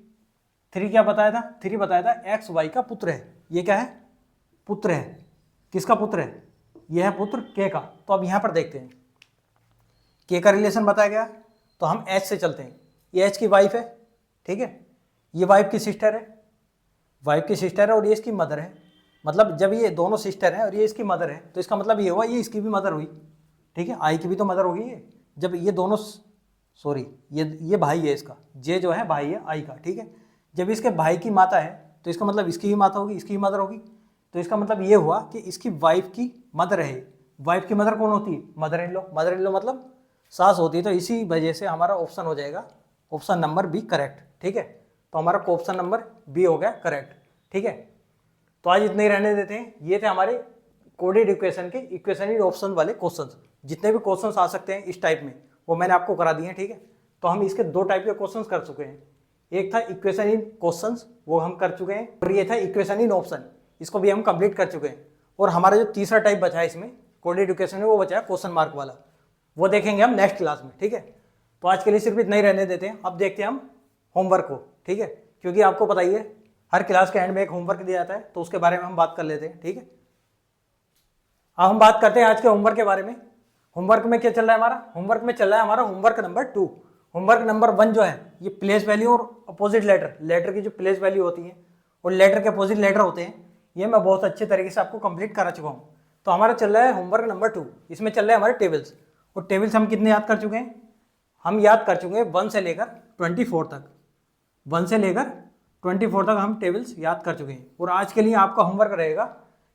3 क्या बताया था? 3 बताया था एक्स वाई का पुत्र है। ये क्या है? पुत्र है। किसका पुत्र है? ये है पुत्र के का। तो अब यहाँ पर देखते हैं के का रिलेशन बताया गया, तो हम एच से चलते हैं। ये एच की वाइफ है, ठीक है, ये वाइफ की सिस्टर है, वाइफ की सिस्टर है और ये इसकी मदर है। मतलब जब ये दोनों सिस्टर हैं और ये इसकी मदर है, तो इसका मतलब ये हुआ ये इसकी भी मदर हुई, ठीक है, आई की भी तो मदर होगी ये। जब ये दोनों, सॉरी, ये भाई है इसका, जे जो है भाई है आई का, ठीक है। जब इसके भाई की माता है तो इसका मतलब इसकी भी माता होगी, इसकी भी मदर होगी। तो इसका मतलब ये हुआ कि इसकी वाइफ की मदर है। वाइफ की मदर कौन होती है? Mother in law. Mother in law मतलब सास होती है। तो इसी वजह से हमारा ऑप्शन हो जाएगा ऑप्शन नंबर बी करेक्ट, ठीक है। तो हमारा ऑप्शन नंबर बी हो गया करेक्ट, ठीक है। तो आज इतने ही रहने देते हैं। ये थे हमारे कोडेड इक्वेशन के इक्वेशन इन ऑप्शन वाले क्वेश्चंस। जितने भी क्वेश्चंस आ सकते हैं इस टाइप में वो मैंने आपको करा दिए हैं, ठीक है। तो हम इसके 2 टाइप के क्वेश्चंस कर चुके हैं। एक था इक्वेशन इन क्वेश्चंस, वो हम कर चुके हैं, और ये था इक्वेशन इन ऑप्शन, इसको भी हम कंप्लीट कर चुके हैं। और हमारा जो तीसरा टाइप बचा है इसमें कोडेड इक्वेशन में, वो बचा है क्वेश्चन मार्क वाला, वो देखेंगे हम नेक्स्ट क्लास में, ठीक है। तो आज के लिए सिर्फ इतना ही रहने देते हैं। अब देखते हैं हम होमवर्क को, ठीक है, क्योंकि आपको पता ही है हर क्लास के एंड में एक होमवर्क दिया जाता है, तो उसके बारे में हम बात कर लेते हैं, ठीक है। अब हम बात करते हैं आज के होमवर्क के बारे में। होमवर्क में क्या चल रहा है हमारा? होमवर्क में चल रहा है हमारा होमवर्क नंबर 2। होमवर्क नंबर 1 जो है ये प्लेस वैल्यू और अपोजिट लेटर, लेटर की जो प्लेस वैल्यू होती है और लेटर के अपोजिट लेटर होते हैं, ये मैं बहुत अच्छे तरीके से आपको कंप्लीट करा चुका हूँ। तो हमारा चल रहा है होमवर्क नंबर 2, इसमें चल रहे हैं हमारे टेबल्स। और टेबल्स हम कितने याद कर चुके हैं? हम याद कर चुके हैं 1 से लेकर 24 तक। 1 से लेकर 24 तक हम टेबल्स याद कर चुके हैं। और आज के लिए आपका होमवर्क रहेगा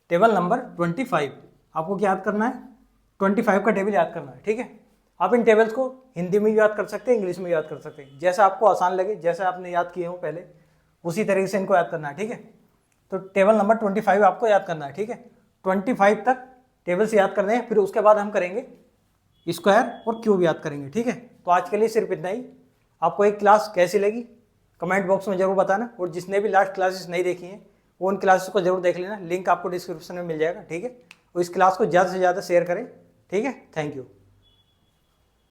टेबल नंबर 25। आपको क्या याद करना है? 25 का टेबल याद करना है, ठीक है। आप इन टेबल्स को हिंदी में भी याद कर सकते हैं, इंग्लिश में याद कर सकते हैं, जैसा आपको आसान लगे, जैसा आपने याद किए हो पहले उसी तरीके से इनको याद करना है, ठीक है। तो टेबल नंबर 25 आपको याद करना है, ठीक है। 25 तक टेबल्स याद करने हैं, फिर उसके बाद हम करेंगे स्क्वायर और क्यूब याद करेंगे, ठीक है। तो आज के लिए सिर्फ इतना ही। आपको एक क्लास कैसी लगी कमेंट बॉक्स में जरूर बताना, और जिसने भी लास्ट क्लासेस नहीं देखी हैं वो उन क्लासेस को जरूर देख लेना, लिंक आपको डिस्क्रिप्शन में मिल जाएगा, ठीक है। और इस क्लास को ज़्यादा से ज़्यादा शेयर करें, ठीक है। Thank you.